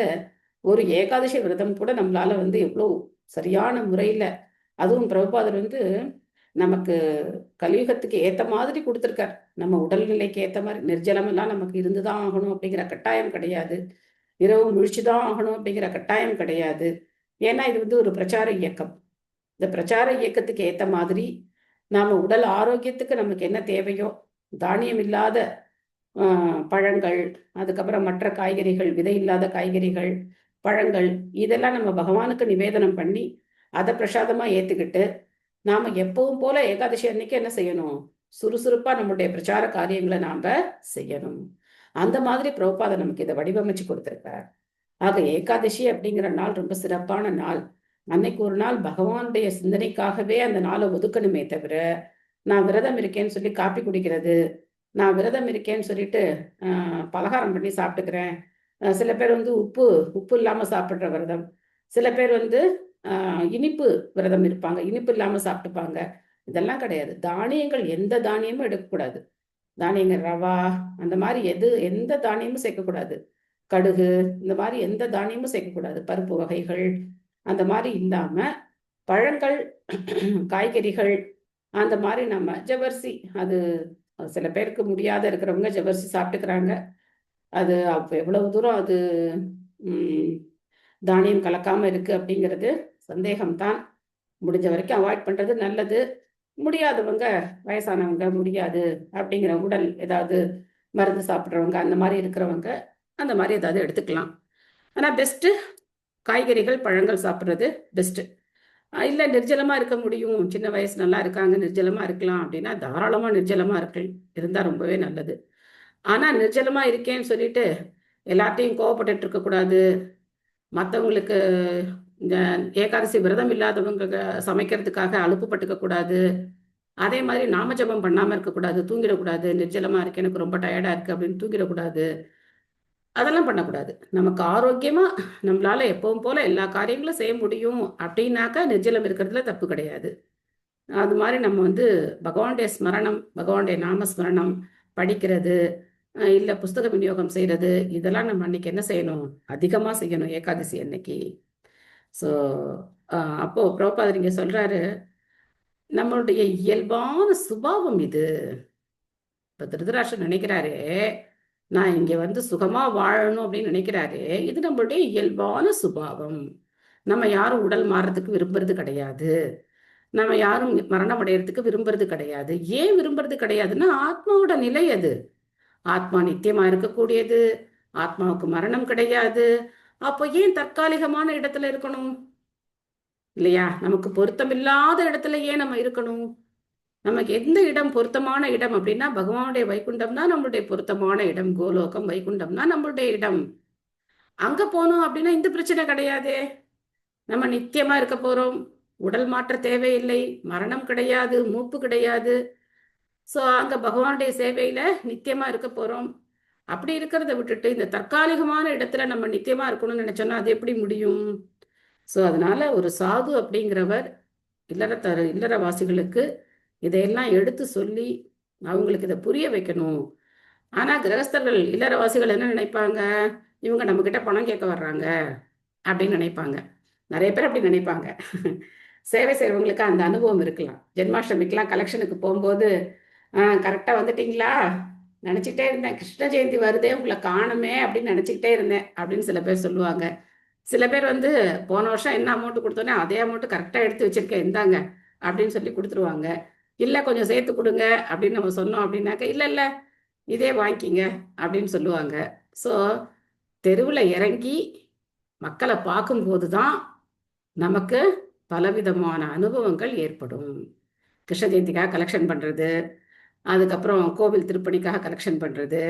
ஒரு ஏகாதசி விரதம் கூட நம்மளால எவ்வளோ சரியான முறையில், அதுவும் பிரபுபாதர் நமக்கு கலியுகத்துக்கு ஏற்ற மாதிரி கொடுத்துருக்கார். நம்ம உடல்நிலைக்கு ஏற்ற மாதிரி நிர்ஜலமெல்லாம் நமக்கு இருந்துதான் ஆகணும் அப்படிங்கிற கட்டாயம் கிடையாது. இரவு முழிச்சுதான் ஆகணும் அப்படிங்கிற கட்டாயம் கிடையாது. ஏன்னா இது ஒரு பிரச்சார இயக்கம். இந்த பிரச்சார இயக்கத்துக்கு ஏற்ற மாதிரி நாம் உடல் ஆரோக்கியத்துக்கு நமக்கு என்ன தேவையோ, தானியம் இல்லாத பழங்கள், அதுக்கப்புறம் மற்ற காய்கறிகள், விதை இல்லாத காய்கறிகள், பழங்கள், இதெல்லாம் நம்ம பகவானுக்கு நிவேதனம் பண்ணி அதை பிரசாதமாக ஏற்றுக்கிட்டு நாம் எப்பவும் போல ஏகாதசி அன்னைக்கு என்ன செய்யணும்? சுறுசுறுப்பாக நம்முடைய பிரச்சார காரியங்களை நாம் செய்யணும். அந்த மாதிரி பிரபுபாதை நமக்கு இதை வடிவமைச்சு கொடுத்திருக்கார். ஆக ஏகாதசி அப்படிங்கிற நாள் ரொம்ப சிறப்பான நாள். அன்னைக்கு ஒரு நாள் பகவானுடைய சிந்தனைக்காகவே அந்த நாளை ஒதுக்கணுமே தவிர, நான் விரதம் இருக்கேன்னு சொல்லி காப்பி குடிக்கிறது, நான் விரதம் இருக்கேன்னு சொல்லிட்டு பலகாரம் பண்ணி சாப்பிட்டுக்கிறேன். சில பேர் வந்து உப்பு இல்லாம சாப்பிடுற விரதம், சில பேர் வந்து இனிப்பு விரதம் இருப்பாங்க, இனிப்பு இல்லாம சாப்பிட்டுப்பாங்க. இதெல்லாம் கிடையாது. தானியங்கள் எந்த தானியமும் எடுக்கக்கூடாது. தானியங்கள் ரவா அந்த மாதிரி எந்த தானியமும் சேர்க்கக்கூடாது. கடுகு இந்த மாதிரி எந்த தானியமும் சேர்க்கக்கூடாது. பருப்பு வகைகள் அந்த மாதிரி இல்லாம பழங்கள் காய்கறிகள் அந்த மாதிரி நம்ம ஜவ்வரிசி, அது சில பேருக்கு முடியாத இருக்கிறவங்க ஜவ்வரிசி சாப்பிட்டுக்கிறாங்க. அது எவ்வளவு தூரம் அது தானியம் கலக்காம இருக்கு அப்படிங்கிறது சந்தேகம்தான். முடிஞ்ச வரைக்கும் அவாய்ட் பண்றது நல்லது. முடியாதவங்க, வயசானவங்க, முடியாது அப்படிங்கிற உடல் ஏதாவது மருந்து சாப்பிட்றவங்க அந்த மாதிரி இருக்கிறவங்க அந்த மாதிரி ஏதாவது எடுத்துக்கலாம். ஆனால் பெஸ்ட்டு காய்கறிகள் பழங்கள் சாப்பிட்றது பெஸ்ட்டு. இல்லை நிர்ஜலமாக இருக்க முடியும், சின்ன வயசு நல்லா இருக்காங்க, நிர்ஜலமாக இருக்கலாம் அப்படின்னா தாராளமாக நிர்ஜலமாக இருந்தால் ரொம்பவே நல்லது. ஆனால் நிர்ஜலமாக இருக்கேன்னு சொல்லிட்டு எல்லாத்தையும் கோவப்பட்டு இருக்கக்கூடாது. மற்றவங்களுக்கு இந்த ஏகாதசி விரதம் இல்லாதவங்க சமைக்கிறதுக்காக அலுப்புப்பட்டுக்க கூடாது. அதே மாதிரி நாம ஜபம் பண்ணாமல் இருக்கக்கூடாது, தூங்கிடக்கூடாது. நிர்ஜலமாக இருக்கு, எனக்கு ரொம்ப டயர்டாக இருக்குது அப்படின்னு தூங்கிடக்கூடாது. அதெல்லாம் பண்ணக்கூடாது. நமக்கு ஆரோக்கியமாக நம்மளால எப்பவும் போல எல்லா காரியங்களும் செய்ய முடியும் அப்படின்னாக்கா நிர்ஜலம் இருக்கிறதுல தப்பு கிடையாது. அது மாதிரி நம்ம வந்து பகவானுடைய ஸ்மரணம், பகவானுடைய நாமஸ்மரணம் படிக்கிறது, இல்லை புஸ்தக விநியோகம் செய்கிறது, இதெல்லாம் நம்ம அன்னைக்கு என்ன செய்யணும், அதிகமாக செய்யணும் ஏகாதசி அன்னைக்கு. ஸோ அப்போது பிரபுபாதர் இங்கே சொல்கிறாரு, நம்மளுடைய இயல்பான சுபாவம் இது. இப்போ திருதராஷ்டிரர் நினைக்கிறாரு, நான் இங்கே வந்து சுகமாக வாழணும் அப்படின்னு நினைக்கிறாரு. இது நம்மளுடைய இயல்பான சுபாவம். நம்ம யாரும் உடல் மாறுறதுக்கு விரும்புறது கிடையாது, நம்ம யாரும் மரணம் அடையிறதுக்கு விரும்புறது கிடையாது. ஏன் விரும்புறது கிடையாதுன்னா ஆத்மாவோட நிலை அது. ஆத்மா நித்தியமா இருக்கக்கூடியது, ஆத்மாவுக்கு மரணம் கிடையாது. அப்போ ஏன் தற்காலிகமான இடத்துல இருக்கணும் இல்லையா? நமக்கு பொருத்தமில்லாத இடத்துல ஏன் நம்ம இருக்கணும்? நமக்கு எந்த இடம் பொருத்தமான இடம் அப்படின்னா பகவானுடைய வைகுண்டம் தான் நம்மளுடைய பொருத்தமான இடம். கோலோகம் வைகுண்டம் தான் நம்மளுடைய இடம். அங்க போனோம் அப்படின்னா இந்த பிரச்சனை கிடையாதே. நம்ம நித்தியமா இருக்க போறோம், உடல் மாற்ற தேவையில்லை, மரணம் கிடையாது, மூப்பு கிடையாது. ஸோ அங்க பகவானுடைய சேவையில நித்தியமா இருக்க போறோம். அப்படி இருக்கிறத விட்டுட்டு இந்த தற்காலிகமான இடத்துல நம்ம நித்தியமா இருக்கணும்னு நினைச்சோம்னா அது எப்படி முடியும்? ஸோ அதனால ஒரு சாது அப்படிங்கிறவர் இல்லறவாசிகளுக்கு இதையெல்லாம் எடுத்து சொல்லி அவங்களுக்கு இதை புரிய வைக்கணும். ஆனால் கிரகஸ்தர்கள் இல்லறவாசிகள் என்ன நினைப்பாங்க, இவங்க நம்மக்கிட்ட பணம் கேட்க வர்றாங்க அப்படின்னு நினைப்பாங்க. நிறைய பேர் அப்படி நினைப்பாங்க. சேவை செய்கிறவங்களுக்கு அந்த அனுபவம் இருக்கலாம். ஜென்மாஷ்டமிக்கெலாம் கலெக்ஷனுக்கு போகும்போது கரெக்டாக வந்துட்டீங்களா, நினச்சிக்கிட்டே இருந்தேன், கிருஷ்ண ஜெயந்தி வருதே உங்களை காணுமே அப்படின்னு நினச்சிக்கிட்டே இருந்தேன் அப்படின்னு சில பேர் சொல்லுவாங்க. சில பேர் வந்து போன வருஷம் என்ன அமௌண்ட் கொடுத்தோன்னே அதே அமௌண்ட்டு கரெக்டாக எடுத்து வச்சிருக்கேன் இந்தாங்க அப்படின்னு சொல்லி கொடுத்துருவாங்க. இல்லை கொஞ்சம் சேர்த்து கொடுங்க அப்படின்னு நம்ம சொன்னோம் அப்படின்னாக்க இல்லை இதே வாங்கிக்கிங்க அப்படின்னு சொல்லுவாங்க. ஸோ தெருவில் இறங்கி மக்களை பார்க்கும்போது தான் நமக்கு பலவிதமான அனுபவங்கள் ஏற்படும். கிருஷ்ண ஜெயந்திக்காக கலெக்ஷன் பண்ணுறது, அதுக்கப்புறம் கோவில் திருப்பணிக்காக கலெக்ஷன் பண்ணுறது,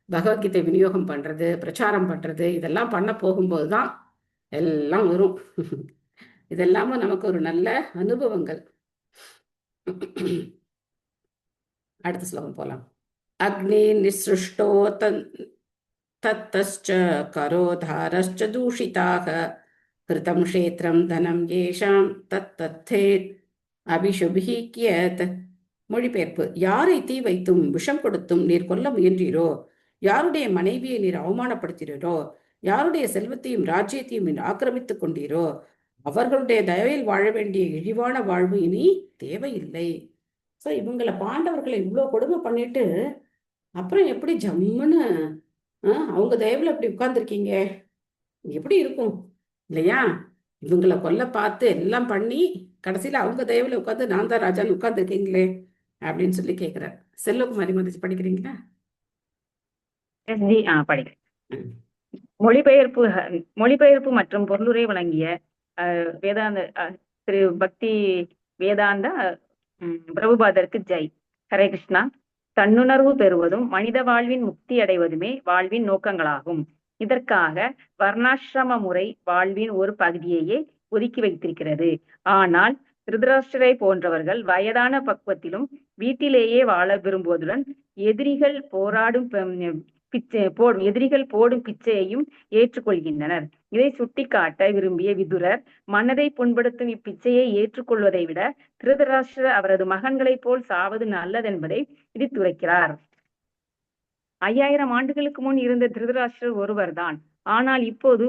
பகவத்கீதை விநியோகம் பண்ணுறது, பிரச்சாரம் பண்ணுறது, இதெல்லாம் பண்ண போகும்போது தான் எல்லாம் வரும். இதெல்லாமும் நமக்கு ஒரு நல்ல அனுபவங்கள். அடுத்த ஸ்லோகம் போலாம். அக்னி நிஸ்ருஷ்டோ தத்தஸ்ச கரோதாரஸ்ச தூஷிதாக கிருதம் க்ஷேத்ரம் தனம் ஏஷாம் தத்தத்தேத் அபிஷுபிஹிக்யத். மொழிபெயர்ப்பு. யாரை தீ வைத்தும் விஷம் கொடுத்தும் நீர் கொல்ல முயன்றீரோ, யாருடைய மனைவியை நீர் அவமானப்படுத்தீரோ, யாருடைய செல்வத்தையும் ராஜ்யத்தையும் நீர் ஆக்கிரமித்துக் கொண்டீரோ, அவர்களுடைய தயவில் வாழ வேண்டிய இழிவான வாழ்வு இனி தேவையில்லை. ஸோ இவங்களை பாண்டவர்களை இவ்வளோ கொடுமை பண்ணிட்டு அப்புறம் எப்படி ஜம்முன்னு அவங்க தயவில் அப்படி உட்கார்ந்துருக்கீங்க, எப்படி இருக்கும் இல்லையா? இவங்களை கொல்ல பார்த்து எல்லாம் பண்ணி கடைசியில் அவங்க தயவில் உட்காந்து நான் தான் ராஜான்னு உட்கார்ந்துருக்கீங்களே அப்படின்னு சொல்லி கேட்குறார். செல்வகுமாரி மதிச்சு படிக்கிறீங்களா? படிக்கிறேன். மொழிபெயர்ப்பு மற்றும் பொருளுரை வழங்கிய வேதாந்த திரு பக்தி வேதாந்த பிரபுபாதருக்கு ஜெய். ஹரே கிருஷ்ணா. தன்னுணர்வு பெறுவதும் மனித வாழ்வின் முக்தி அடைவதுமே வாழ்வின் நோக்கங்களாகும். இதற்காக வர்ணாசிரம முறை வாழ்வின் ஒரு பகுதியையே ஒதுக்கி வைத்திருக்கிறது. ஆனால் திருதராஷ்டிரரை போன்றவர்கள் வயதான பக்குவத்திலும் வீட்டிலேயே வாழ விரும்புவதுடன் எதிரிகள் போடும் பிச்சையையும் ஏற்றுக்கொள்கின்றனர். இதை சுட்டிக்காட்ட விரும்பிய விதுரர் மனதை புண்படுத்தும் இப்பிச்சையை ஏற்றுக்கொள்வதை விட திருதராஷ்டிரர் அவரது மகன்களைப் போல் சாவது நல்லதென்பதை விதித்துரைக்கிறார். 5000 ஆண்டுகளுக்கு முன் இருந்த திருதராஷ்டிரர் ஒருவர்தான். ஆனால் இப்போது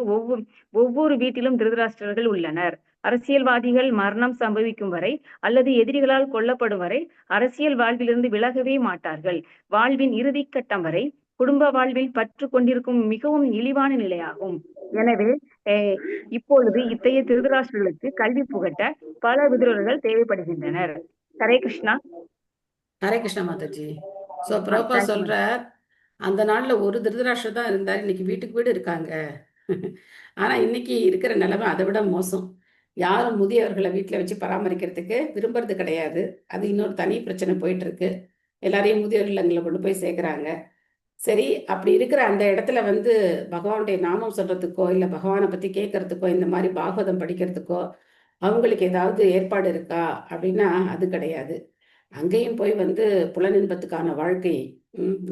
ஒவ்வொரு வீட்டிலும் திருதராஷ்டிரர்கள் உள்ளனர். அரசியல்வாதிகள் மரணம் சம்பவிக்கும் வரை அல்லது எதிரிகளால் கொல்லப்படும் வரை அரசியல் வாழ்விலிருந்து விலகவே மாட்டார்கள். வாழ்வின் இறுதி கட்டம் வரை குடும்ப வாழ்வில் பற்று கொண்டிருக்கும் மிகவும் இழிவான நிலையாகும். எனவே இப்பொழுது இத்தகைய திருதராஷ்டிரர்களுக்கு கல்வி புகட்ட பல விதுரர்கள் தேவைப்படுகின்றனர். ஹரே கிருஷ்ணா. ஹரே கிருஷ்ண மாதாஜி. ஸோ பிரபா சொல்றார், அந்த நாள்ல ஒரு திருதராஷ்டிரர் தான் இருந்தார், இன்னைக்கு வீட்டுக்கு வீடு இருக்காங்க. ஆனா இன்னைக்கு இருக்கிற நிலைமை அதை விட மோசம். யாரும் முதியவர்களை வீட்டில் வச்சு பராமரிக்கிறதுக்கு விரும்புறது கிடையாது. அது இன்னொரு தனி பிரச்சனை போயிட்டு இருக்கு. எல்லாரையும் முதியோர் இல்லங்களை கொண்டு போய் சேர்க்குறாங்க. சரி, அப்படி இருக்கிற அந்த இடத்துல வந்து பகவானுடைய நாமம் சொல்றதுக்கோ இல்லை பகவானை பற்றி கேட்கறதுக்கோ இந்த மாதிரி பாகவதம் படிக்கிறதுக்கோ அவங்களுக்கு ஏதாவது ஏற்பாடு இருக்கா அப்படின்னா அது கிடையாது. அங்கேயும் போய் வந்து புலனின்பத்துக்கான வாழ்க்கை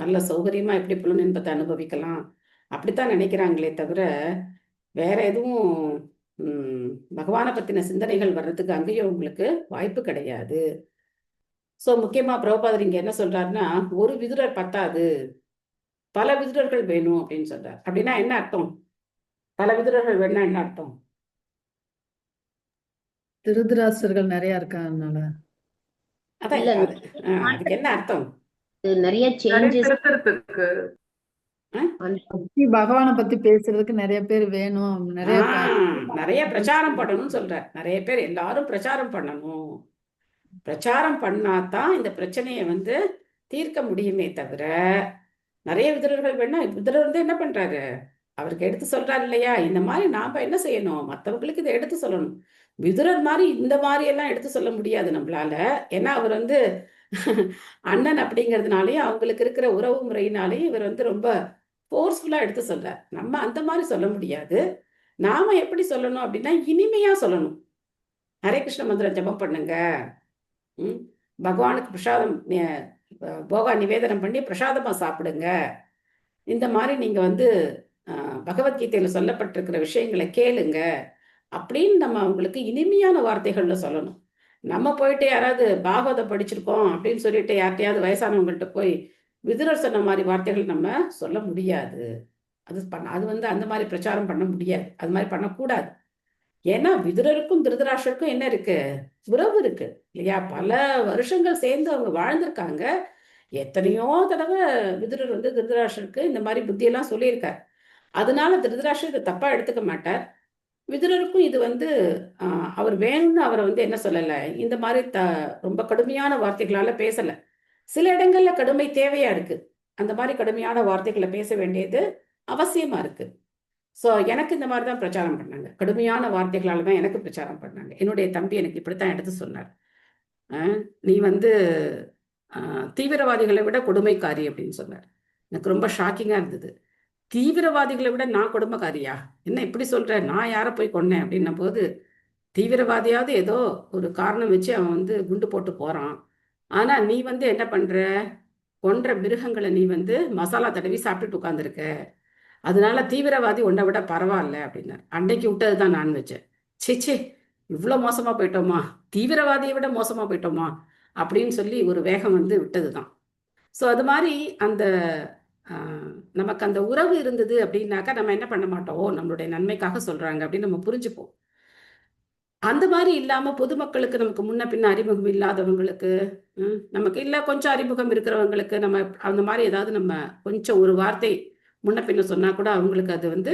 நல்ல சௌகரியமா எப்படி புலனின்பத்தை அனுபவிக்கலாம் அப்படித்தான் நினைக்கிறாங்களே தவிர வேற எதுவும் பகவானை பத்தின சிந்தனைகள் வர்றதுக்கு அங்கேயும் உங்களுக்கு வாய்ப்பு கிடையாது. ஸோ முக்கியமா பிரபுபாதர் இங்க என்ன சொல்றாருன்னா, ஒரு விதுரர் பத்தாது, பல விதுரர்கள் வேணும் அப்படின்னு சொல்றாரு. அப்படின்னா என்ன அர்த்தம்? பல விதுரர்கள் வேணும்னா என்ன அர்த்தம்? திருதராஷ்டிரர்கள் நிறைய இருக்காங்கனால அதான் இல்ல, அதுக்கு என்ன அர்த்தம்? நிறைய சேஞ்சஸ் திருத்தறதுக்கு பக்தி பகவானை பத்தி பேசுறதுக்கு நிறைய பேர் வேணும், நிறைய பிரச்சாரம் பண்ணணும்னு சொல்ற. நிறைய பேர் எல்லாரும் பிரச்சாரம் பண்ணணும். பிரச்சாரம் பண்ணாதான் இந்த பிரச்சனையை வந்து தீர்க்க முடியுமே தவிர நிறைய விதுரர்கள் வேணா. விதுரர் வந்து என்ன பண்றாரு, அவருக்கு எடுத்து சொல்றாரு இல்லையா, இந்த மாதிரி நாம என்ன செய்யணும், மற்றவங்களுக்கு இதை எடுத்து சொல்லணும். விதுரர் மாதிரி இந்த மாதிரி எல்லாம் எடுத்து சொல்ல முடியாது நம்மளால. ஏன்னா அவர் வந்து அண்ணன் அப்படிங்கிறதுனாலயும் அவங்களுக்கு இருக்கிற உறவு முறையினாலையும் இவர் வந்து ரொம்ப ஃபோர்ஸ்ஃபுல்லா எடுத்து சொல்றார். நம்ம அந்த மாதிரி சொல்ல முடியாது. நாம எப்படி சொல்லணும் அப்படின்னா இனிமையா சொல்லணும். ஹரே கிருஷ்ண மந்திரம் ஜபம் பண்ணுங்க, பகவானுக்கு பிரசாதம் போகா நிவேதனம் பண்ணி பிரசாதமா சாப்பிடுங்க. இந்த மாதிரி நீங்க வந்து பகவத்கீதையில சொல்லப்பட்டிருக்கிற விஷயங்களை கேளுங்க அப்படின்னு நம்ம அவங்களுக்கு இனிமையான வார்த்தைகள்ல சொல்லணும். நம்ம போயிட்டு யாராவது பாகவதம் படிச்சிருக்கோம் அப்படின்னு சொல்லிட்டு யார்கிட்டயாவது வயசானவங்கள்ட்ட போய் விதுரர் சொன்ன மாதிரி வார்த்தைகள் நம்ம சொல்ல முடியாது. அது வந்து அந்த மாதிரி பிரச்சாரம் பண்ண முடியாது, அது மாதிரி பண்ணக்கூடாது. ஏன்னா விதுரருக்கும் திருதராஷ்டிரருக்கும் என்ன இருக்கு, உறவு இருக்கு இல்லையா? பல வருஷங்கள் சேர்ந்து அவங்க வாழ்ந்திருக்காங்க. எத்தனையோ தடவை விதுரர் வந்து திருதராஷ்டிரருக்கு இந்த மாதிரி புத்தியெல்லாம் சொல்லியிருக்கார். அதனால திருதராஷ்டிரர் இதை தப்பா எடுத்துக்க மாட்டார். விதுரருக்கும் இது வந்து அவர் வேணும்னு அவரை வந்து என்ன சொல்லல, இந்த மாதிரி ரொம்ப கடுமையான வார்த்தைகளால பேசல. சில இடங்கள்ல கடுமை தேவையா இருக்கு, அந்த மாதிரி கடுமையான வார்த்தைகளை பேச வேண்டியது அவசியமா இருக்கு. ஸோ எனக்கு இந்த மாதிரி தான் பிரச்சாரம் பண்ணாங்க, கடுமையான வார்த்தைகளால தான் எனக்கு பிரச்சாரம் பண்ணாங்க. என்னுடைய தம்பி எனக்கு இப்படித்தான் எடுத்து சொன்னார், நீ வந்து தீவிரவாதிகளை விட கொடுமைக்காரி அப்படின்னு சொன்னார். எனக்கு ரொம்ப ஷாக்கிங்கா இருந்தது. தீவிரவாதிகளை விட நான் கொடுமைக்காரியா, என்ன இப்படி சொல்ற, நான் யாரை போய் கொன்னேன் அப்படின்ன போது, தீவிரவாதியாவது ஏதோ ஒரு காரணம் வச்சு அவன் வந்து குண்டு போட்டு போறான், ஆனா நீ வந்து என்ன பண்ற, கொன்ற மிருகங்களை நீ வந்து மசாலா தடவி சாப்பிட்டுட்டு உட்காந்துருக்க, அதனால தீவிரவாதி உன்னை விட பரவாயில்ல அப்படின்னாரு. அன்னைக்கு விட்டதுதான் நான் வச்சேன், சேச்சே இவ்வளோ மோசமா போயிட்டோமா, தீவிரவாதியை விட மோசமா போயிட்டோமா அப்படின்னு சொல்லி ஒரு வேகம் வந்து விட்டதுதான். ஸோ அது மாதிரி அந்த நமக்கு அந்த உறவு இருந்தது அப்படின்னாக்கா நம்ம என்ன பண்ண மாட்டோம், நம்மளுடைய நன்மைக்காக சொல்றாங்க அப்படின்னு நம்ம புரிஞ்சுப்போம். அந்த மாதிரி இல்லாம பொதுமக்களுக்கு நமக்கு முன்ன பின்ன அறிமுகம் இல்லாதவங்களுக்கு, நமக்கு இல்லை கொஞ்சம் அறிமுகம் இருக்கிறவங்களுக்கு நம்ம அந்த மாதிரி ஏதாவது நம்ம கொஞ்சம் ஒரு வார்த்தை முன்ன பின்ன சொன்னா கூட அவங்களுக்கு அது வந்து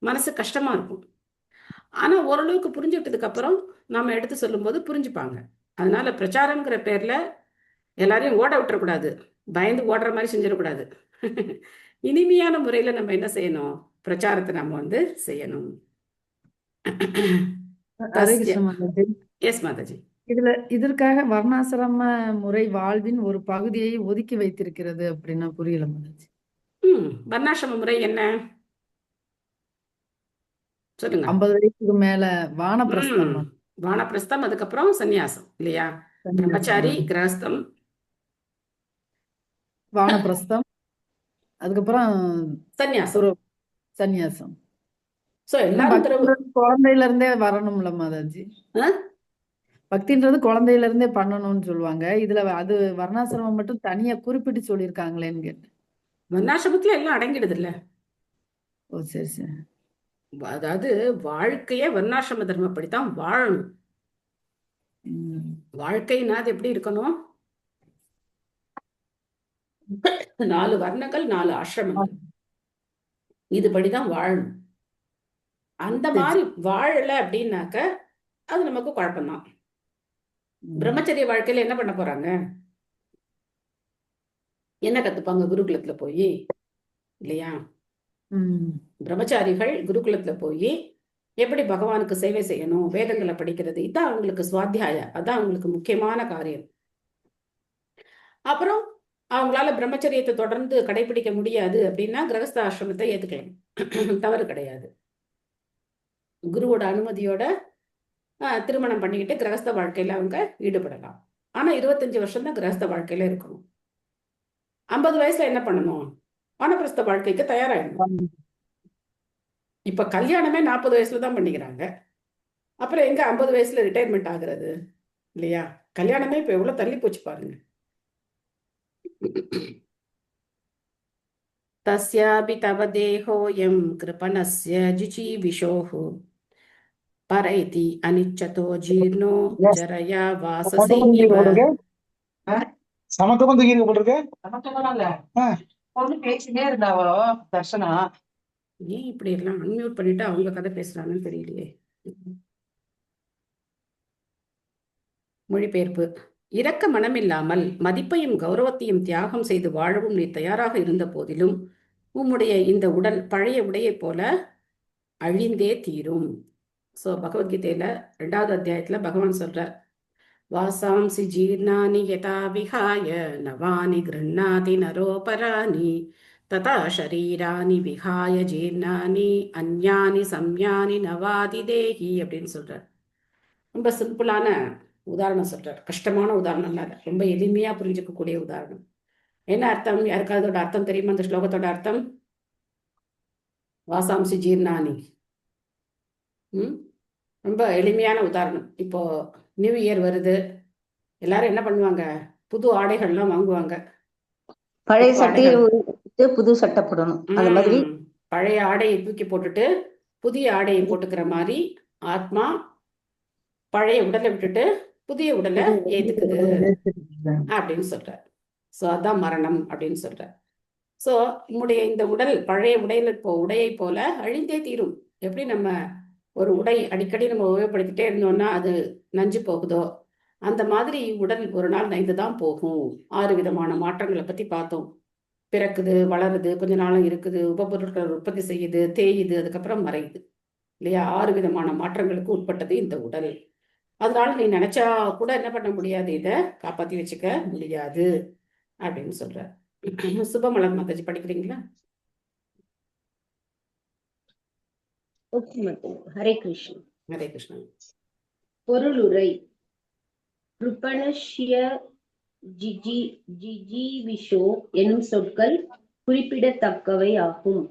மனசு கஷ்டமா இருக்கும். ஆனா ஓரளவுக்கு புரிஞ்சுக்கிட்டதுக்கு அப்புறம் நம்ம எடுத்து சொல்லும்போது புரிஞ்சுப்பாங்க. அதனால பிரச்சாரம்ங்கிற பேர்ல எல்லாரையும் ஓட விட்டுறக்கூடாது, பயந்து ஓடுற மாதிரி செஞ்சிடக்கூடாது. இனிமையான முறையில நம்ம என்ன செய்யணும், பிரச்சாரத்தை நம்ம வந்து செய்யணும். ஹரே கிருஷ்ண மாதாஜி. எஸ் மாதாஜி. இதற்காக வர்ணாசிரம முறை வாழ்வின் ஒரு பகுதியை ஒதுக்கி வைத்திருக்கிறது அப்படின்னா புரியல மாதாஜி. வர்ணாசிரம முறை என்ன சொல்லுங்க. 50 வயசுக்கு மேல வானப்பிரஸ்தம் ம் வானப்பிரஸ்தம், அதுக்கப்புறம் சந்நியாசம் இல்லையா? பிரம்மச்சாரி, கிரகஸ்தம், வானப்பிரஸ்தம், அதுக்கப்புறம் சந்நியாசம். சந்நியாசம். சோ எல்லாரும் குழந்தையில இருந்தே வரணும்ல மாதாஜி. பக்தின்றது குழந்தையில இருந்தே பண்ணணும்னு சொல்லுவாங்க. இதுல அது வர்ணாசிரமம் மட்டும் தனியா குறிப்பிட்டு சொல்லியிருக்காங்களேன்னு கேட்டேன். வர்ணாசிரமத்துல எல்லாம் அடங்கிடுது இல்ல. ஓ சரி சரி. அதாவது வாழ்க்கைய வர்ணாசிரம தர்மப்படித்தான் வாழணும். வாழ்க்கைன்னா அது எப்படி இருக்கணும்? 4 வர்ணங்கள், 4 ஆசிரமங்கள், இதுபடிதான் வாழணும். அந்த மாதிரி வாழல அப்படின்னாக்க அது நமக்கு குழப்பம்தான். பிரம்மச்சரிய வாழ்க்கையில என்ன பண்ண போறாங்க? என்ன கத்துப்பாங்க குருகுலத்துல போய் இல்லையா? பிரம்மச்சாரிகள் குருகுலத்துல போய் எப்படி பகவானுக்கு சேவை செய்யணும், வேதங்களை படிக்கிறது, இதான் அவங்களுக்கு சுவாத்தியாயம், அதான் அவங்களுக்கு முக்கியமான காரியம். அப்புறம் அவங்களால பிரம்மச்சரியத்தை தொடர்ந்து கடைபிடிக்க முடியாது அப்படின்னா கிரகஸ்த ஆசிரமத்தை ஏத்துக்கலாம், தவறு கிடையாது. குருவோட அனுமதியோட திருமணம் பண்ணிக்கிட்டு கிரகஸ்த வாழ்க்கையில அவங்க ஈடுபடலாம். ஆனா 25 வருஷம் தான் கிரகஸ்த வாழ்க்கையில இருக்கணும். 50 வயசுல என்ன பண்ணணும்? வானப்பிரஸ்த வாழ்க்கைக்கு தயாராகிடணும். இப்ப கல்யாணமே 40 வயசுல தான் பண்ணிக்கிறாங்க. அப்புறம் எங்க 50 வயசுல ரிட்டையர்மெண்ட் ஆகுறது இல்லையா? கல்யாணமே இப்ப எவ்வளவு தள்ளி போச்சு பாருங்க. தஸ்யாபி தவ தேஹோயம் கிருபணஸ்ய ஜிஜீவிஷோஹ பரைதி அனிச்சதோ ஜீர்ணோ ஜரயா வாசசைவ. சமக்கமா தூக்கி போட்டிருக்க. பொண்ணு பேசினே இருந்தாவோ தர்ஷனா. ஏன் இப்படி எல்லாம் அன்மியூட் பண்ணிட்டு அவங்க கதை பேசுறாங்கன்னு தெரியலையே. மொழிபெயர்ப்பு. இரக்க மனமில்லாமல் மதிப்பையும் கௌரவத்தையும் தியாகம் செய்து வாழவும் நீ தயாராக இருந்த போதிலும் உம்முடைய இந்த உடல் பழைய உடையை போல அழிந்தே தீரும். ஸோ பகவத்கீதையில 2வது அத்தியாயத்துல பகவான் சொல்றார், வாசாம்சி ஜீர்ணானி யதா விஹாய நவானி கிருண்ணாதி நரோபராணி ததா ஷரீரானி விஹாய ஜீர்ணானி அந்யானி சம்யானி நவாதி தேஹி அப்படின்னு சொல்றார். ரொம்ப சிம்பிளான உதாரணம் சொல்றார், கஷ்டமான உதாரணம் இல்லாத ரொம்ப எளிமையா புரிஞ்சுக்கக்கூடிய உதாரணம். என்ன அர்த்தம்? யாருக்காவது அதோட அர்த்தம் தெரியுமா? அந்த ஸ்லோகத்தோட அர்த்தம் வாசாம்சி ஜீர்ணானி. ரொம்ப எளிமையான உதாரணம். இப்போ நியூ இயர் வருது, எல்லாரும் என்ன பண்ணுவாங்க? புது ஆடைகள்லாம் வாங்குவாங்க. பழைய சட்டையை புது சட்டை போடணும். அந்த மாதிரி பழைய ஆடையை தூக்கி போட்டுட்டு புதிய ஆடையை போட்டுக்கிற மாதிரி ஆத்மா பழைய உடலை விட்டுட்டு புதிய உடலை ஏத்துக்குது அப்படின்னு சொல்றார். ஸோ அதான் மரணம் அப்படின்னு சொல்றார். ஸோ உங்களுடைய இந்த உடல் பழைய உடையை போல அழிந்தே தீரும். எப்படி நம்ம ஒரு உடை அடிக்கடி நம்ம உபயோகப்படுத்திட்டே இருந்தோம்னா அது நஞ்சு போகுதோ, அந்த மாதிரி உடல் ஒரு நாள் நைந்து தான் போகும். 6 விதமான மாற்றங்களை பத்தி பார்த்தோம். பிறக்குது, வளருது, கொஞ்ச நாளும் இருக்குது, உபபொருட்கள் உற்பத்தி செய்யுது, தேயுது, அதுக்கப்புறம் மறையுது இல்லையா? 6 விதமான மாற்றங்களுக்கு உட்பட்டது இந்த உடல். அதனால நீ நினைச்சா கூட என்ன பண்ண முடியாது, இதை காப்பாத்தி வச்சுக்க முடியாது அப்படின்னு சொல்ற. சுபமலர் மாதாஜி படிக்கிறீங்களா? ஹரே கிருஷ்ணன். ஹரே கிருஷ்ணன். பொருளுரை. ருபணஷ்ய ஜிஜீவிஷோ எனும் சொற்கள் குறிப்பிடத்தக்கவை ஆகும்.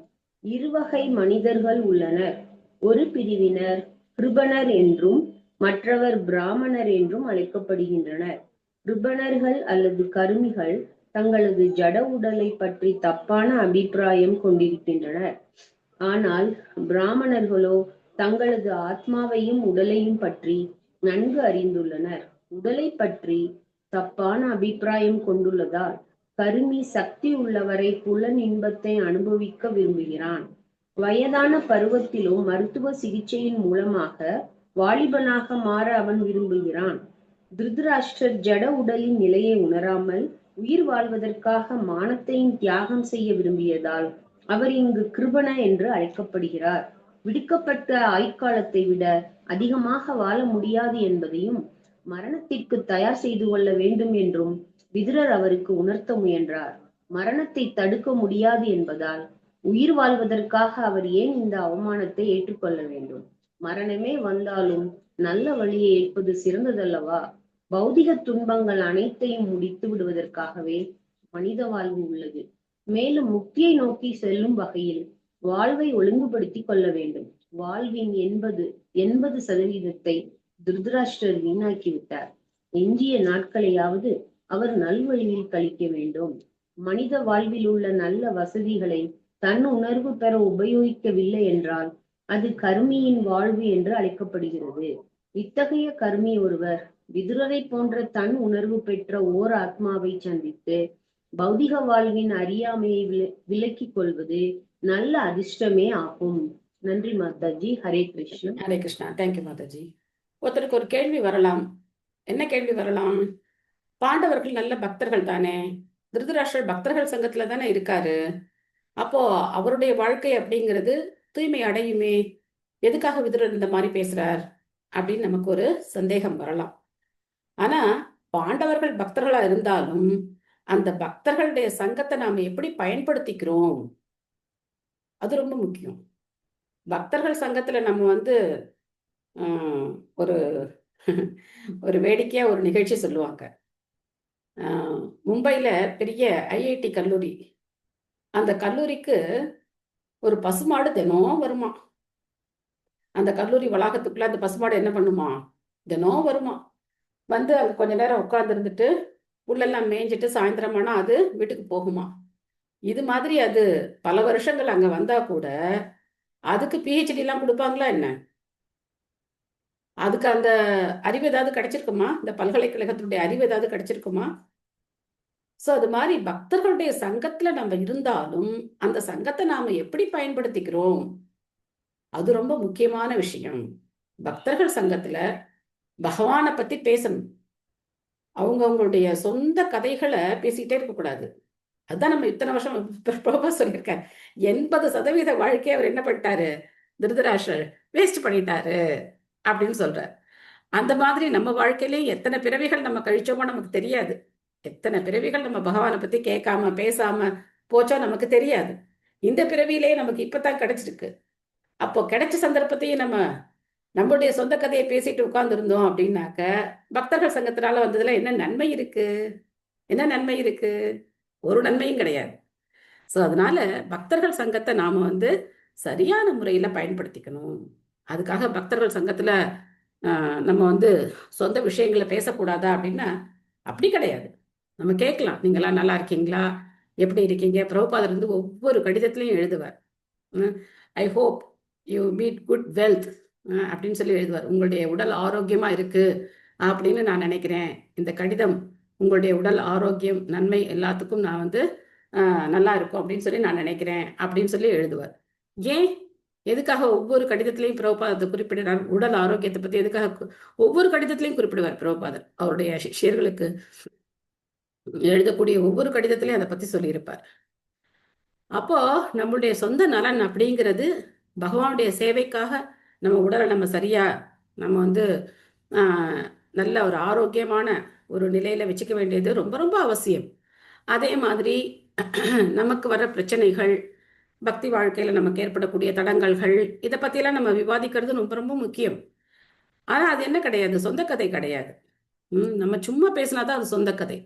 இருவகை மனிதர்கள் உள்ளனர். ஒரு பிரிவினர் கிருபணர் என்றும் மற்றவர் பிராமணர் என்றும் அழைக்கப்படுகின்றனர். கிருபணர்கள் அல்லது கருமிகள் தங்களது ஜட உடலை பற்றி தப்பான அபிப்பிராயம் கொண்டிருக்கின்றனர். ஆனால் பிராமணர்களோ தங்களது ஆத்மாவையும் உடலையும் பற்றி நன்கு அறிந்துள்ளனர். உடலை பற்றி தப்பான அபிப்பிராயம் கொண்டுள்ளதால் கருமி சக்தி உள்ளவரை புலன் இன்பத்தை அனுபவிக்க விரும்புகிறான். வயதான பருவத்திலும் மருத்துவ சிகிச்சையின் மூலமாக வாலிபனாக மாற அவன் விரும்புகிறான். திருதராஷ்டிரர் ஜட உடலின் நிலையை உணராமல் உயிர் வாழ்வதற்காக மானத்தையும் தியாகம் செய்ய விரும்பியதால் அவர் இங்கு கிருபண என்று அழைக்கப்படுகிறார். விடுக்கப்பட்ட ஆயுட்காலத்தை விட அதிகமாக வாழ முடியாது என்பதையும் மரணத்திற்கு தயார் செய்து கொள்ள வேண்டும் என்றும் விதுரர் அவருக்கு உணர்த்த முயன்றார். மரணத்தை தடுக்க முடியாது என்பதால் உயிர் வாழ்வதற்காக அவர் ஏன் இந்த அவமானத்தை ஏற்றுக்கொள்ள வேண்டும்? மரணமே வந்தாலும் நல்ல வழியை ஏற்பது சிறந்ததல்லவா? பௌதிக துன்பங்கள் அனைத்தையும் முடித்து விடுவதற்காகவே மனித வாழ்வு உள்ளது. மேலும் முக்தியை நோக்கி செல்லும் வகையில் வாழ்வை ஒழுங்குபடுத்தி கொள்ள வேண்டும். வாழ்வின் 80% திருதராஷ்டிரர் வீணாக்கிவிட்டார். எஞ்சிய நாட்களையாவது அவர் நல்வழியில் கழிக்க வேண்டும். மனித வாழ்வில் உள்ள நல்ல வசதிகளை தன் உணர்வு பெற உபயோகிக்கவில்லை என்றால் அது கர்மியின் வாழ்வு என்று அழைக்கப்படுகிறது. இத்தகைய கர்மி ஒருவர் விதுரரை போன்ற தன் உணர்வு பெற்ற ஓர் ஆத்மாவை சந்தித்து பௌதிக வாழ்வின் அறியாமையை விலக்கிக் கொள்வது நல்ல அதிர்ஷ்டமே ஆகும். நன்றி மாதாஜி. ஹரே கிருஷ்ணா. ஹரே கிருஷ்ணா. தேங்க்யூ மாதாஜி. ஒருத்தருக்கு ஒரு கேள்வி வரலாம். என்ன கேள்வி வரலாம்? பாண்டவர்கள் நல்ல பக்தர்கள் தானே, திருதராஷ்டிரர் பக்தர்கள் சங்கத்துல தானே இருக்காரு, அப்போ அவருடைய வாழ்க்கை அப்படிங்கிறது தூய்மை அடையுமே, எதுக்காக விதுரர் இந்த மாதிரி பேசுறார் அப்படின்னு நமக்கு ஒரு சந்தேகம் வரலாம். ஆனா பாண்டவர்கள் பக்தர்களா இருந்தாலும் அந்த பக்தர்களுடைய சங்கத்தை நாம எப்படி பயன்படுத்திக்கிறோம் அது ரொம்ப முக்கியம். பக்தர்கள் சங்கத்துல நம்ம ஒரு ஒரு வேடிக்கையா ஒரு நிகழ்ச்சி சொல்லுவாங்க. மும்பையில பெரிய ஐஐடி கல்லூரி, அந்த கல்லூரிக்கு ஒரு பசுமாடு தினம் வருமா. அந்த கல்லூரி வளாகத்துக்குள்ள அந்த பசுமாடு என்ன பண்ணுமா, தினம் வருமா. அங்க கொஞ்ச நேரம் உட்கார்ந்து இருந்துட்டு உள்ளெல்லாம் மேய்ஞ்சிட்டு சாயந்தரமானா அது வீட்டுக்கு போகுமா. இது மாதிரி அது பல வருஷங்கள் அங்க வந்தா கூட அதுக்கு பிஹெச்டி எல்லாம் கொடுப்பாங்களா என்ன? அதுக்கு அந்த அறிவு ஏதாவது கிடைச்சிருக்குமா? இந்த பல்கலைக்கழகத்தினுடைய அறிவு ஏதாவது கிடைச்சிருக்குமா? சோ அது மாதிரி பக்தர்களுடைய சங்கத்துல நம்ம இருந்தாலும் அந்த சங்கத்தை நாம எப்படி பயன்படுத்திக்கிறோம் அது ரொம்ப முக்கியமான விஷயம். பக்தர்கள் சங்கத்துல பகவானை பத்தி பேசணும். அவங்களுடைய சொந்த கதைகளை பேசிக்கிட்டே இருக்கக்கூடாது. அதுதான் நம்ம இத்தனை வருஷம் சொல்லியிருக்காரு. 80% வாழ்க்கையை அவர் என்ன பண்ணிட்டாரு, திருதராஷ்டிரர் வேஸ்ட் பண்ணிட்டாரு அப்படின்னு சொல்றார். அந்த மாதிரி நம்ம வாழ்க்கையிலேயும் எத்தனை பிறவிகள் நம்ம கழிச்சோமோ நமக்கு தெரியாது. எத்தனை பிறவிகள் நம்ம பகவானை பத்தி கேட்காம பேசாம போச்சோ நமக்கு தெரியாது. இந்த பிறவியிலேயே நமக்கு இப்பதான் கிடைச்சிருக்கு. அப்போ கிடைச்ச சந்தர்ப்பத்தையும் நம்மளுடைய சொந்த கதையை பேசிட்டு உட்கார்ந்துருந்தோம் அப்படின்னாக்க பக்தர்கள் சங்கத்தினால வந்ததுல என்ன நன்மை இருக்கு? என்ன நன்மை இருக்கு? ஒரு நன்மையும் கிடையாது. ஸோ அதனால பக்தர்கள் சங்கத்தை நாம சரியான முறையில பயன்படுத்திக்கணும். அதுக்காக பக்தர்கள் சங்கத்துல நம்ம சொந்த விஷயங்களை பேசக்கூடாதா அப்படின்னா அப்படி கிடையாது. நம்ம கேட்கலாம், நீங்களாம் நல்லா இருக்கீங்களா, எப்படி இருக்கீங்க. பிரபுபாதர் ஒவ்வொரு கடிதத்திலையும் எழுதுவார், I hope you meet good wealth அப்படின்னு சொல்லி எழுதுவார். உங்களுடைய உடல் ஆரோக்கியமா இருக்கு அப்படின்னு நான் நினைக்கிறேன். இந்த கடிதம் உங்களுடைய உடல் ஆரோக்கியம் நன்மை எல்லாத்துக்கும் நான் நல்லா இருக்கும் அப்படின்னு சொல்லி நான் நினைக்கிறேன் அப்படின்னு சொல்லி எழுதுவார். ஏன், எதுக்காக ஒவ்வொரு கடிதத்திலையும் பிரபுபாதத்தை குறிப்பிடுறார்? உடல் ஆரோக்கியத்தை பத்தி எதுக்காக ஒவ்வொரு கடிதத்திலையும் குறிப்பிடுவார் பிரபுபாதர்? அவருடைய சிஷ்யர்களுக்கு எழுதக்கூடிய ஒவ்வொரு கடிதத்திலையும் அதை பத்தி சொல்லியிருப்பார். அப்போ நம்மளுடைய சொந்த நலன் அப்படிங்கிறது பகவானுடைய சேவைக்காக நம்ம உடலை நம்ம சரியா நம்ம நல்ல ஒரு ஆரோக்கியமான ஒரு நிலையில வச்சுக்க வேண்டியது ரொம்ப ரொம்ப அவசியம். அதே மாதிரி நமக்கு வர பிரச்சனைகள், பக்தி வாழ்க்கையில நமக்கு ஏற்படக்கூடிய தடங்கல்கள், இதை பத்தியெல்லாம் நம்ம விவாதிக்கிறது ரொம்ப ரொம்ப முக்கியம். ஆனா அது என்ன கிடையாது, சொந்த கதை கிடையாது. நம்ம சும்மா பேசினாதான் அது சொந்த கதை.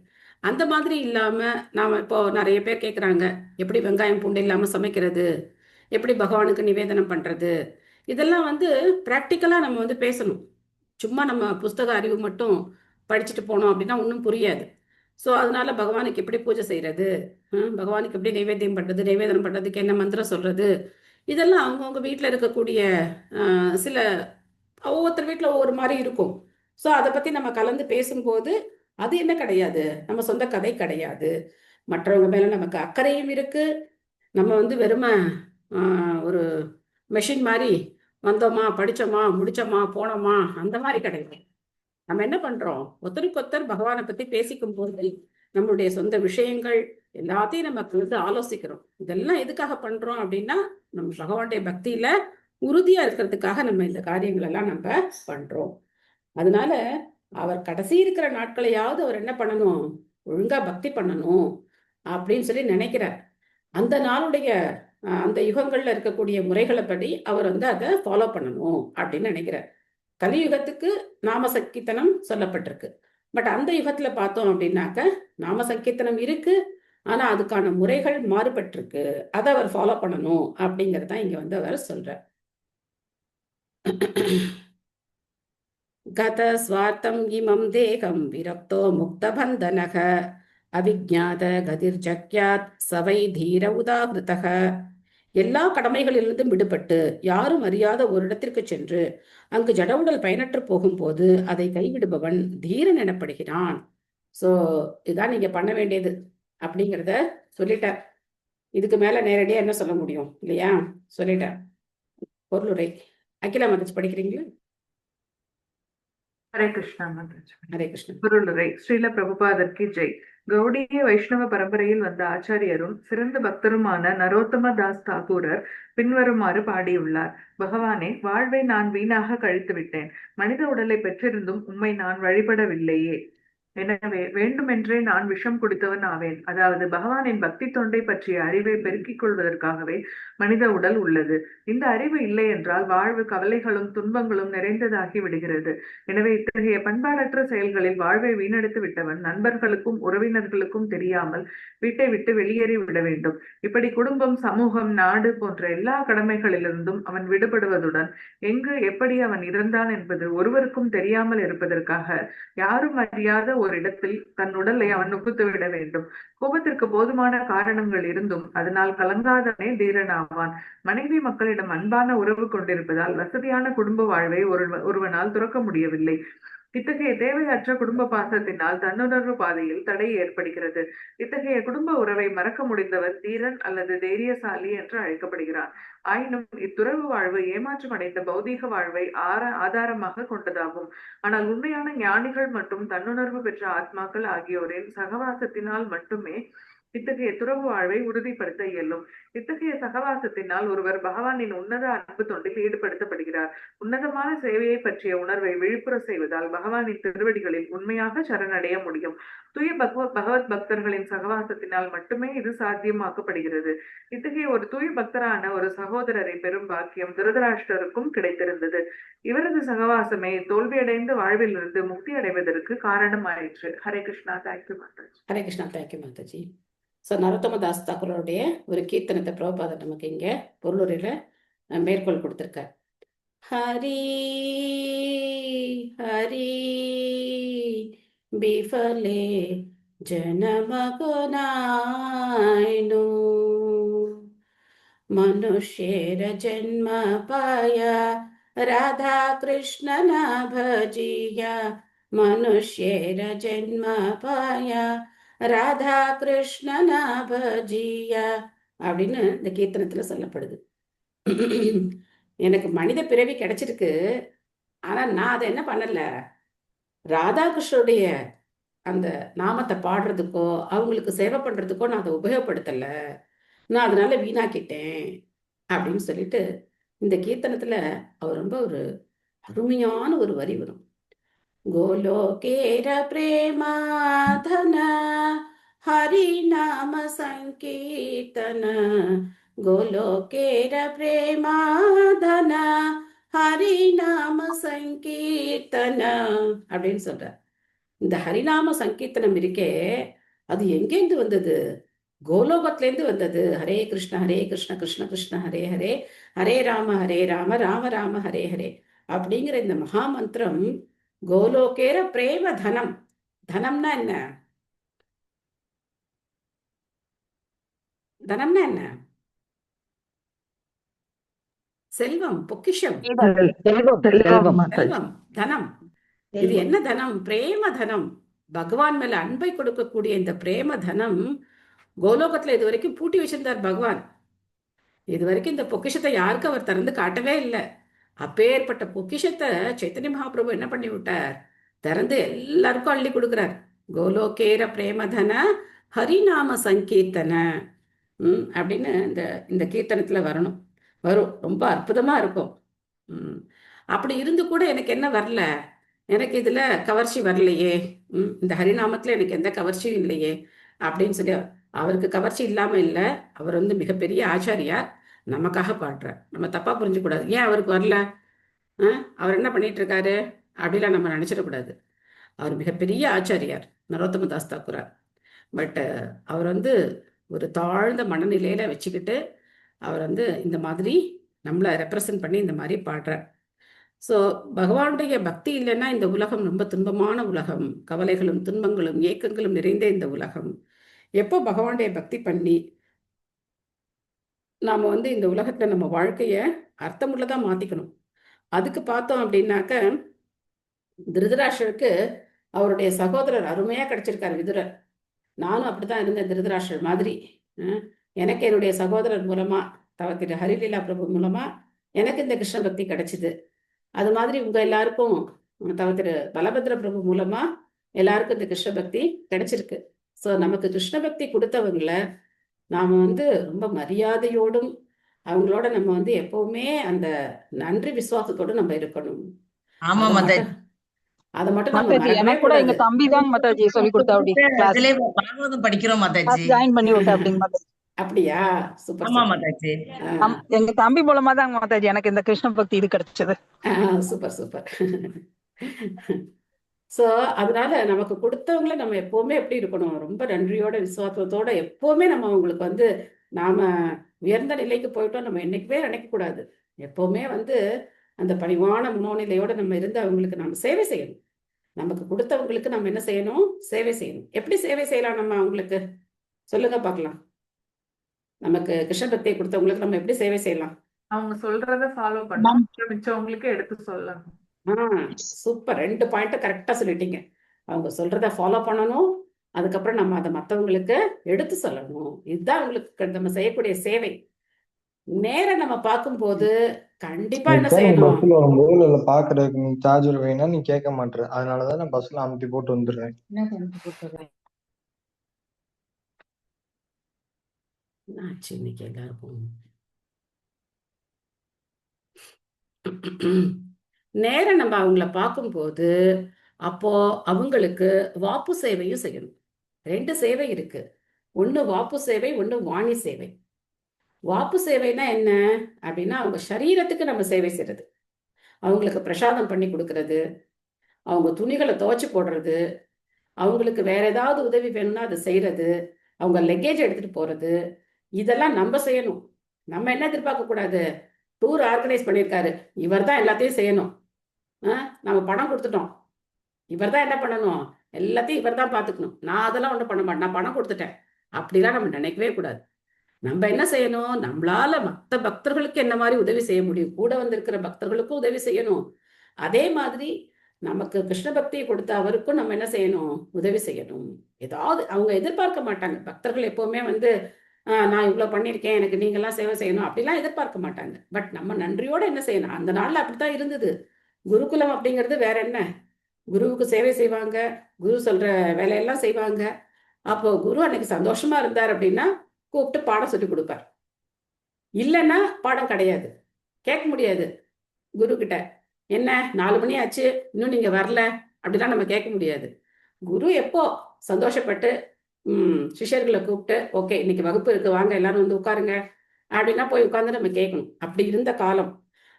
அந்த மாதிரி இல்லாம நாம இப்போ நிறைய பேர் கேட்குறாங்க, எப்படி வெங்காயம் பூண்டு இல்லாம சமைக்கிறது, எப்படி பகவானுக்கு நிவேதனம் பண்றது, இதெல்லாம் ப்ராக்டிக்கலா நம்ம பேசணும். சும்மா நம்ம புஸ்தக அறிவு மட்டும் படிச்சுட்டு போனோம் அப்படின்னா ஒன்றும் புரியாது. ஸோ அதனால பகவானுக்கு எப்படி பூஜை செய்யறது, பகவானுக்கு எப்படி நைவேத்தியம் பண்றது, நைவேதனம் பண்றதுக்கு என்ன மந்திரம் சொல்றது, இதெல்லாம் அவங்கவுங்க வீட்டில் இருக்கக்கூடிய சில ஒவ்வொருத்தர் வீட்டில் ஒவ்வொரு மாதிரி இருக்கும். ஸோ அதை பத்தி நம்ம கலந்து பேசும்போது அது என்ன கிடையாது, நம்ம சொந்த கதை கிடையாது. மற்றவங்க மேல நமக்கு அக்கறையும் இருக்கு. நம்ம வெறுமை ஒரு மெஷின் மாதிரி வந்தோமா படிச்சோமா முடிச்சோமா போனோமா அந்த மாதிரி கிடையாது. நம்ம என்ன பண்றோம், ஒருத்தருக்கொத்தர் பகவானை பத்தி பேசிக்கும் போது நம்மளுடைய சொந்த விஷயங்கள் எல்லாத்தையும் நம்ம ஆலோசிக்கிறோம். இதெல்லாம் எதுக்காக பண்றோம் அப்படின்னா நம்ம பகவானுடைய பக்தியில உறுதியா இருக்கிறதுக்காக நம்ம இந்த காரியங்கள் எல்லாம் நம்ம பண்றோம். அதனால அவர் கடைசி இருக்கிற நாட்களையாவது அவர் என்ன பண்ணணும், ஒழுங்கா பக்தி பண்ணணும் அப்படின்னு சொல்லி நினைக்கிறார். அந்த நாளுடைய அந்த யுகங்கள்ல இருக்கக்கூடிய முறைகளை படி அவர் அதை ஃபாலோ பண்ணணும் அப்படின்னு நினைக்கிறார். கலியுகத்துக்கு நாம சங்கீர்த்தனம் சொல்லப்பட்டிருக்கு. பட் அந்த யுகத்துல பார்த்தோம் அப்படின்னாக்க நாம சங்கீர்த்தனம் இருக்கு, ஆனா அதுக்கான முறைகள் மாறுபட்டிருக்கு. அதை அவர் ஃபாலோ பண்ணணும் அப்படிங்கறதான் இங்க அவர் சொல்றார். கத ஸ்வார்த்தம் இமம் தேகம் விரக்தோ முக்த பந்தனக அவிஜாத கதிர் ஜக்யாத் சவை தீர உதாகிருதக. எல்லா கடமைகளிலிருந்தும் விடுபட்டு யாரும் அறியாத ஒரு இடத்திற்கு சென்று அங்கு ஜடவுடல் பயனற்று போகும்போது அதை கைவிடுபவன் தீரன் எனப்படுகிறான். ஸோ இதான் நீங்க பண்ண வேண்டியது அப்படிங்கிறத சொல்லிட்டார். இதுக்கு மேல நேரடியா என்ன சொல்ல முடியும் இல்லையா? சொல்லிட்டார். பொருளுரை அகிலா மதச்சு படிக்கிறீங்களா? ஹரே கிருஷ்ணா மாதாஜி. ஹரே கிருஷ்ணன். பொருளுரை. ஸ்ரீல பிரபுபாதர்க்கு ஜெய். கௌடிய வைஷ்ணவ பரம்பரையில் வந்த ஆச்சாரியரும் சிறந்த பக்தருமான நரோத்தம தாஸ் தாக்கூரர் பின்வருமாறு பாடியுள்ளார். பகவானே, வாழ்வை நான் வீணாக கழித்து விட்டேன். மனித உடலை பெற்றிருந்தும் உம்மை நான் வழிபடவில்லையே. எனவே வேண்டுமென்றே நான் விஷம் குடித்தவன் ஆவேன். அதாவது பகவானின் பக்தி தொண்டை பற்றிய அறிவை பெருக்கிக் கொள்வதற்காகவே மனித உடல் உள்ளது. இந்த அறிவு இல்லை என்றால் வாழ்வு கவலைகளும் துன்பங்களும் நிறைந்ததாகி விடுகிறது. எனவே இத்தகைய பண்பாடற்ற செயல்களில் வாழ்வை வீணடித்து விட்டவன் நண்பர்களுக்கும் உறவினர்களுக்கும் தெரியாமல் வீட்டை விட்டு வெளியேறி விட வேண்டும். இப்படி குடும்பம், சமூகம், நாடு போன்ற எல்லா கடமைகளிலிருந்தும் அவன் விடுபடுவதுடன் எங்கு எப்படி அவன் இறந்தான் என்பது ஒருவருக்கும் தெரியாமல் இருப்பதற்காக யாரும் அறியாத ஒரு இடத்தில் தன் உடலை அவன் நுகுத்து விட வேண்டும். கோபத்திற்கு போதுமான காரணங்கள் இருந்தும் அதனால் கலங்காதவனே தீரனாவான். மனைவி மக்களிடம் அன்பான உறவு கொண்டிருப்பதால் வசதியான குடும்ப வாழ்வை ஒருவனால் துறக்க முடியவில்லை. இத்தகைய தேவையற்ற குடும்ப பாசத்தினால் தன்னுணர்வு பாதையில் தடை ஏற்படுகிறது. இத்தகைய குடும்ப உறவை மறக்க முடிந்தவர் தீரன் அல்லது தைரியசாலி என்று அழைக்கப்படுகிறார். ஆயினும் இத்துறவு வாழ்வு ஏமாற்றம் அடைந்த பௌதீக வாழ்வை ஆதாரமாக கொண்டதாகும். ஆனால் உண்மையான ஞானிகள் மற்றும் தன்னுணர்வு பெற்ற ஆத்மாக்கள் ஆகியோரின் சகவாசத்தினால் மட்டுமே இத்தகைய துறவு வாழ்வை உறுதிப்படுத்த இயலும். இத்தகைய சகவாசத்தினால் ஒருவர் பகவானின் உன்னத அன்பு தொண்டில் ஈடுபடுத்தப்படுகிறார். உன்னதமான சேவையை பற்றிய உணர்வை விழிப்புற செய்வதால் பகவானின் திருவடிகளில் உண்மையாக சரணடைய முடியும். தூய பகவத் பக்தர்களின் சகவாசத்தினால் மட்டுமே இது சாத்தியமாக்கப்படுகிறது. இத்தகைய ஒரு தூய பக்தரான ஒரு சகோதரரை பெரும் பாக்கியம் திருதராஷ்டிரருக்கும் கிடைத்திருந்தது. இவரது சகவாசமே தோல்வியடைந்த வாழ்விலிருந்து முக்தி அடைவதற்கு காரணமாயிற்று. Hare Krishna. Thank you Mataji. Hare Krishna. Thank you Mataji. So Narottama Das தாக்கூருடைய ஒரு கீர்த்தனத்தை பிரபுபாதர் நமக்கு இங்கே பொருளுரையில மேற்கோள் கொடுத்திருக்கார். ஹரி ஹரி பிஃபலே ஜனமகுநாய்னு ಮನುಷ್ಯರ ಜನ್ಮ ಪಾಯ ರಾಧಾ ಕೃಷ್ಣನ ಭಜಿಯ. ಮನುಷ್ಯರ ಜನ್ಮ ಪಾಯ ராதா கிருஷ்ணன பஜிய அப்படின்னு இந்த கீர்த்தனத்துல சொல்லப்படுது. எனக்கு மனித பிறவி கிடைச்சிருக்கு, ஆனா நான் அதை என்ன பண்ணல, ராதாகிருஷ்ணனுடைய அந்த நாமத்தை பாடுறதுக்கோ அவங்களுக்கு சேவை பண்றதுக்கோ நான் அதை உபயோகப்படுத்தல, நான் அதனால வீணாக்கிட்டேன் அப்படின்னு சொல்லிட்டு இந்த கீர்த்தனத்துல அவர் ரொம்ப ஒரு அருமையான ஒரு வரி வரும். கோலோகேர பிரேமாதன ஹரி நாம சங்கீர்த்தன. கோலோகேர பிரேமாதன ஹரி நாம சங்கீர்த்தன அப்படின்னு சொல்ற. இந்த ஹரிநாம சங்கீர்த்தனம் இருக்கே, அது எங்கேருந்து வந்தது? கோலோகத்திலேருந்து வந்தது. ஹரே கிருஷ்ண கிருஷ்ண கிருஷ்ண ஹரே ஹரே, ஹரே ராம ராம ராம ஹரே ஹரே அப்படிங்கிற இந்த மகா மந்திரம் கோலோகேர பிரேம தனம். தனம்னா என்ன? தனம்னா என்ன? செல்வம், பொக்கிஷம், செல்வம், தனம். இது என்ன தனம்? பிரேம தனம். பகவான் மேல அன்பை கொடுக்கக்கூடிய இந்த பிரேம தனம் கோலோகத்துல இது வரைக்கும் பூட்டி வச்சிருந்தார் பகவான். இது வரைக்கும் இந்த பொக்கிஷத்தை யாருக்கும் அவர் திறந்து காட்டவே இல்லை. அப்பேற்பட்ட பொக்கிஷத்தை சைத்தன்ய மகாபிரபு என்ன பண்ணி விட்டார்? திறந்து எல்லாருக்கும் அள்ளி கொடுக்கிறார். கோலோகேர பிரேமதன ஹரிநாம சங்கீர்த்தன அப்படின்னு இந்த கீர்த்தனத்துல வரும். ரொம்ப அற்புதமா இருக்கும். அப்படி இருந்து கூட எனக்கு என்ன வரல, எனக்கு இதுல கவர்ச்சி வரலையே, இந்த ஹரிநாமத்துல எனக்கு எந்த கவர்ச்சியும் இல்லையே அப்படின்னு சொல்லி, அவருக்கு கவர்ச்சி இல்லாம இல்லை, அவர் வந்து மிகப்பெரிய ஆச்சாரியார், நமக்காக பாடுறார். நம்ம தப்பா புரிஞ்சுக்கூடாது. ஏன் அவருக்கு வரல, அவர் என்ன பண்ணிட்டு இருக்காரு அப்படிலாம் நம்ம நினைச்சிடக்கூடாது. அவர் மிகப்பெரிய ஆச்சாரியார் நரோத்தம தாஸ் தாக்கூரார். பட் அவர் வந்து ஒரு தாழ்ந்த மனநிலையில வச்சுக்கிட்டு அவர் வந்து இந்த மாதிரி நம்மளை ரெப்ரசன்ட் பண்ணி இந்த மாதிரி பாடுறார். ஸோ பகவானுடைய பக்தி இல்லைன்னா இந்த உலகம் ரொம்ப துன்பமான உலகம், கவலைகளும் துன்பங்களும் ஏக்கங்களும் நிறைந்த இந்த உலகம். எப்போ பகவானுடைய பக்தி பண்ணி நாம் வந்து இந்த உலகத்தில் நம்ம வாழ்க்கையை அர்த்தமுள்ளதாக மாற்றிக்கணும். அதுக்கு பார்த்தோம் அப்படின்னாக்க, திருதராஷ்டருக்கு அவருடைய சகோதரர் அருமையாக கிடைச்சிருக்காரு விதுரர். நானும் அப்படித்தான் இருந்தேன் திருதராஷ்டர் மாதிரி. எனக்கு என்னுடைய சகோதரர் மூலமாக, திரு ஹரிலீலா பிரபு மூலமாக எனக்கு இந்த கிருஷ்ண பக்தி கிடைச்சிது. அது மாதிரி உங்கள் எல்லாருக்கும் திரு பலபத்ர பிரபு மூலமாக எல்லாருக்கும் இந்த கிருஷ்ண பக்தி கிடைச்சிருக்கு. ஸோ நமக்கு கிருஷ்ண பக்தி கொடுத்தவங்கள நாம் வந்து ரொம்ப மரியாதையோடும் அவங்களோட நம்ம வந்து எப்பவுமே அந்த நன்றி விசுவாசத்தோடு நம்ம இருக்கணும். ஆமா மாதாஜி, அதை மட்டும் நம்ம மாதாஜி மறக்கவே எனக்கு கூட எங்க கூடாது. தம்பி தான் மாதாஜி சொல்லி கொடுத்தா அப்படி கிளாஸ் அதுல பாகவதம் படிக்கிறோம் மாதாஜி. ஜாயின் பண்ணி விட்டா அப்படிங்க மாதாஜி. அப்படியா? சூப்பர் ஆமா சூப்பர். மாதாஜி. எங்க தம்பி மூலமா தான் மாதாஜி எனக்கு இந்த கிருஷ்ண பக்தி இது கிடைச்சது. Super super. ஸோ அதனால நமக்கு கொடுத்தவங்கள நம்ம எப்பவுமே எப்படி இருக்கணும், ரொம்ப நன்றியோட விசுவாசத்தோட எப்பவுமே நம்ம அவங்களுக்கு வந்து நாம உயர்ந்த நிலைக்கு போயிட்டோம் நம்ம என்னைக்குமே நினைக்கக்கூடாது. எப்பவுமே வந்து அந்த பணிவான மனோநிலையோட நம்ம இருந்து அவங்களுக்கு நம்ம சேவை செய்யணும். நமக்கு கொடுத்தவங்களுக்கு நம்ம என்ன செய்யணும், சேவை செய்யணும். எப்படி சேவை செய்யலாம் நம்ம அவங்களுக்கு சொல்லுங்க பார்க்கலாம். நமக்கு கிருஷ்ண பக்தியை கொடுத்தவங்களுக்கு நம்ம எப்படி சேவை செய்யலாம்? அவங்க சொல்றத ஃபாலோ பண்ணணும், மிச்சவங்களுக்கு எடுத்து சொல்லணும். சூப்பர், 2 பாயிண்ட்டை கரெக்டா சொல்லிட்டீங்க. அவங்க சொல்றத ஃபாலோ பண்ணணும், அதுக்கப்புறம் நம்ம அதை மற்றவங்களுக்கு எடுத்து சொல்லணும். இதுதான் அவங்களுக்கு நம்ம செய்யக்கூடிய சேவை. நேரம் நம்ம பார்க்கும்போது கண்டிப்பா என்ன செய்யணும், பஸ்ல வரும்போது இல்ல பாக்குறதுக்கு நீ சார்ஜர் வேணா நீ கேட்க மாட்டேற, அதனாலதான் நான் பஸ்ல அமுத்தி போட்டு வந்துடுறேன். ஆச்சு இன்னைக்கு எல்லாருக்கும் நேரம் நம்ம அவங்கள பார்க்கும்போது அப்போ அவங்களுக்கு வாப்பு சேவையும் செய்யணும். 2 சேவை இருக்கு, ஒன்று வாப்பு சேவை, ஒன்று வாணி சேவை. வாப்பு சேவைனா என்ன அப்படின்னா, அவங்க சரீரத்துக்கு நம்ம சேவை செய்யறது, அவங்களுக்கு பிரசாதம் பண்ணி கொடுக்கறது, அவங்க துணிகளை துவைச்சு போடுறது, அவங்களுக்கு வேற ஏதாவது உதவி வேணும்னா அதை செய்யறது, அவங்க லக்கேஜ் எடுத்துட்டு போறது, இதெல்லாம் நம்ம செய்யணும். நம்ம என்ன எதிர்பார்க்க கூடாது, டூர் ஆர்கனைஸ் பண்ணியிருக்காரு இவர் தான் எல்லாத்தையும் செய்யணும், நம்ம பணம் கொடுத்துட்டோம் இவர் தான் என்ன பண்ணணும், எல்லாத்தையும் இவர் தான் பார்த்துக்கணும், நான் அதெல்லாம் ஒன்றும் பண்ண மாட்டேன், நான் பணம் கொடுத்துட்டேன், அப்படிலாம் நம்ம நினைக்கவே கூடாது. நம்ம என்ன செய்யணும், நம்மளால மற்ற பக்தர்களுக்கு என்ன மாதிரி உதவி செய்ய முடியும், கூட வந்திருக்கிற பக்தர்களுக்கும் உதவி செய்யணும். அதே மாதிரி நமக்கு கிருஷ்ண பக்தியை கொடுத்த அவருக்கும் நம்ம என்ன செய்யணும், உதவி செய்யணும். ஏதாவது அவங்க எதிர்பார்க்க மாட்டாங்க. பக்தர்கள் எப்பவுமே வந்து நான் இவ்வளோ பண்ணியிருக்கேன் எனக்கு நீங்கள்லாம் சேவை செய்யணும் அப்படிலாம் எதிர்பார்க்க மாட்டாங்க. பட் நம்ம நன்றியோட என்ன செய்யணும், அந்த நாளில் அப்படித்தான் இருந்தது. குருகுலம் அப்படிங்கிறது வேற என்ன, குருவுக்கு சேவை செய்வாங்க, குரு சொல்ற வேலையெல்லாம் செய்வாங்க. அப்போ குரு அன்னைக்கு சந்தோஷமா இருந்தார் அப்படின்னா கூப்பிட்டு பாடம் சொல்லி கொடுப்பார். இல்லைன்னா பாடம் கிடையாது, கேட்க முடியாது குரு கிட்ட. என்ன 4 மணி ஆச்சு இன்னும் நீங்க வரல அப்படிலாம் நம்ம கேட்க முடியாது. குரு எப்போ சந்தோஷப்பட்டு சிஷ்யர்களை கூப்பிட்டு ஓகே இன்னைக்கு வகுப்பு இருக்கு வாங்க எல்லாரும் வந்து உட்காருங்க அப்படின்னா போய் உட்காந்து நம்ம கேட்கணும். அப்படி இருந்த காலம்.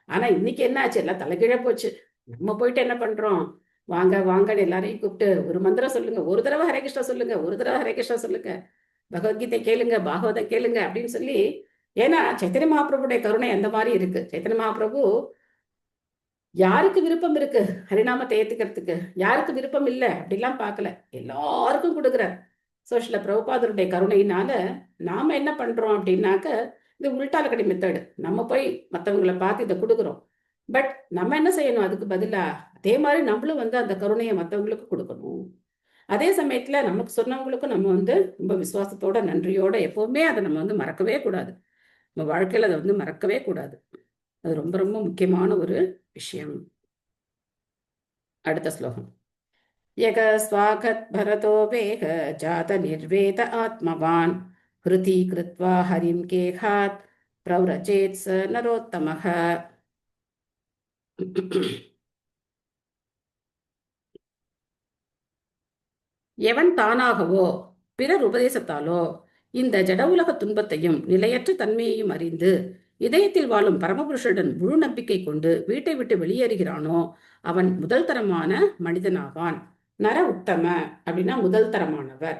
ஆனா இன்னைக்கு என்ன ஆச்சு, எல்லாம் தலைகீழ போச்சு. நம்ம போயிட்டு என்ன பண்றோம், வாங்க வாங்கன்னு எல்லாரையும் கூப்பிட்டு ஒரு மந்திரம் சொல்லுங்க, ஒரு தடவை ஹரே கிருஷ்ணா சொல்லுங்க, ஒரு தடவை ஹரே கிருஷ்ணா சொல்லுங்க, பகவத்கீதை கேளுங்க, பாகவதம் கேளுங்க அப்படின்னு சொல்லி. ஏன்னா சைத்தன்ய மகாபிரபுடைய கருணை அந்த மாதிரி இருக்கு. சைத்தன்ய மகாபிரபு யாருக்கு விருப்பம் இருக்கு ஹரிநாமத்தை ஏத்துக்கிறதுக்கு, யாருக்கு விருப்பம் இல்லை அப்படிலாம் பார்க்கல, எல்லாருக்கும் கொடுக்குறார். சோஷியல பிரபுபாதருடைய கருணையினால நாம என்ன பண்றோம் அப்படின்னாக்க, இது உள்டாலக்கடி மெத்தடு. நம்ம போய் மற்றவங்களை பார்த்து இதை கொடுக்குறோம். பட் நம்ம என்ன செய்யணும், அதுக்கு பதிலா அதே மாதிரி நம்மளும் வந்து அந்த கருணையை மற்றவங்களுக்கு கொடுக்கணும். அதே சமயத்துல நமக்கு சொன்னவங்களுக்கும் நம்ம வந்து ரொம்ப விசுவாசத்தோட நன்றியோட எப்பவுமே அதை நம்ம வந்து மறக்கவே கூடாது. நம்ம வாழ்க்கையில அதை வந்து மறக்கவே கூடாது. அது ரொம்ப ரொம்ப முக்கியமான ஒரு விஷயம். அடுத்த ஸ்லோகம். யக ஸ்வாகத் பரதோ வேக ஜாத நிர்வேத ஆத்மவான் ஹிருதி கிருத்வா ஹரிம் கேகாத் பிரவ்ரஜேத் ச நரோத்தமஹ. எவன் தானாகவோ பிறர் உபதேசத்தாலோ இந்த ஜட உலக துன்பத்தையும் நிலையற்ற தன்மையையும் அறிந்து இதயத்தில் வாழும் பரமபுருஷனுடன் முழு நம்பிக்கை கொண்டு வீட்டை விட்டு வெளியேறுகிறானோ அவன் முதல் தரமான மனிதனாவான். நர உத்தம அப்படின்னா முதல் தரமானவர்.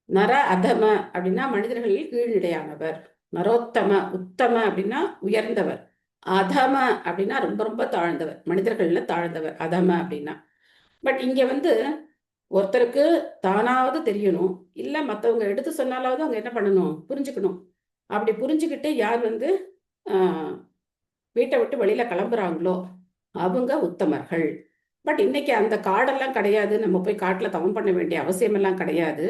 நர அதம அப்படின்னா மனிதர்களில் கீழ்நிலையானவர். நரோத்தம, உத்தம அப்படின்னா உயர்ந்தவர். அதம அப்படின்னா ரொம்ப ரொம்ப தாழ்ந்தவர், மனிதர்கள்ல தாழ்ந்தவர் அதம அப்படின்னா. பட் இங்க வந்து ஒருத்தருக்கு தானாவது தெரியணும், இல்ல மத்தவங்க எடுத்து சொன்னாலாவது அவங்க என்ன பண்ணணும், புரிஞ்சுக்கணும். அப்படி புரிஞ்சுக்கிட்டு யார் வந்து வீட்டை விட்டு வெளியில கிளம்புறாங்களோ அவங்க உத்தமர்கள். பட் இன்னைக்கு அந்த காடெல்லாம் கிடையாது, நம்ம போய் காட்டுல தவம் பண்ண வேண்டிய அவசியம் எல்லாம் கிடையாது.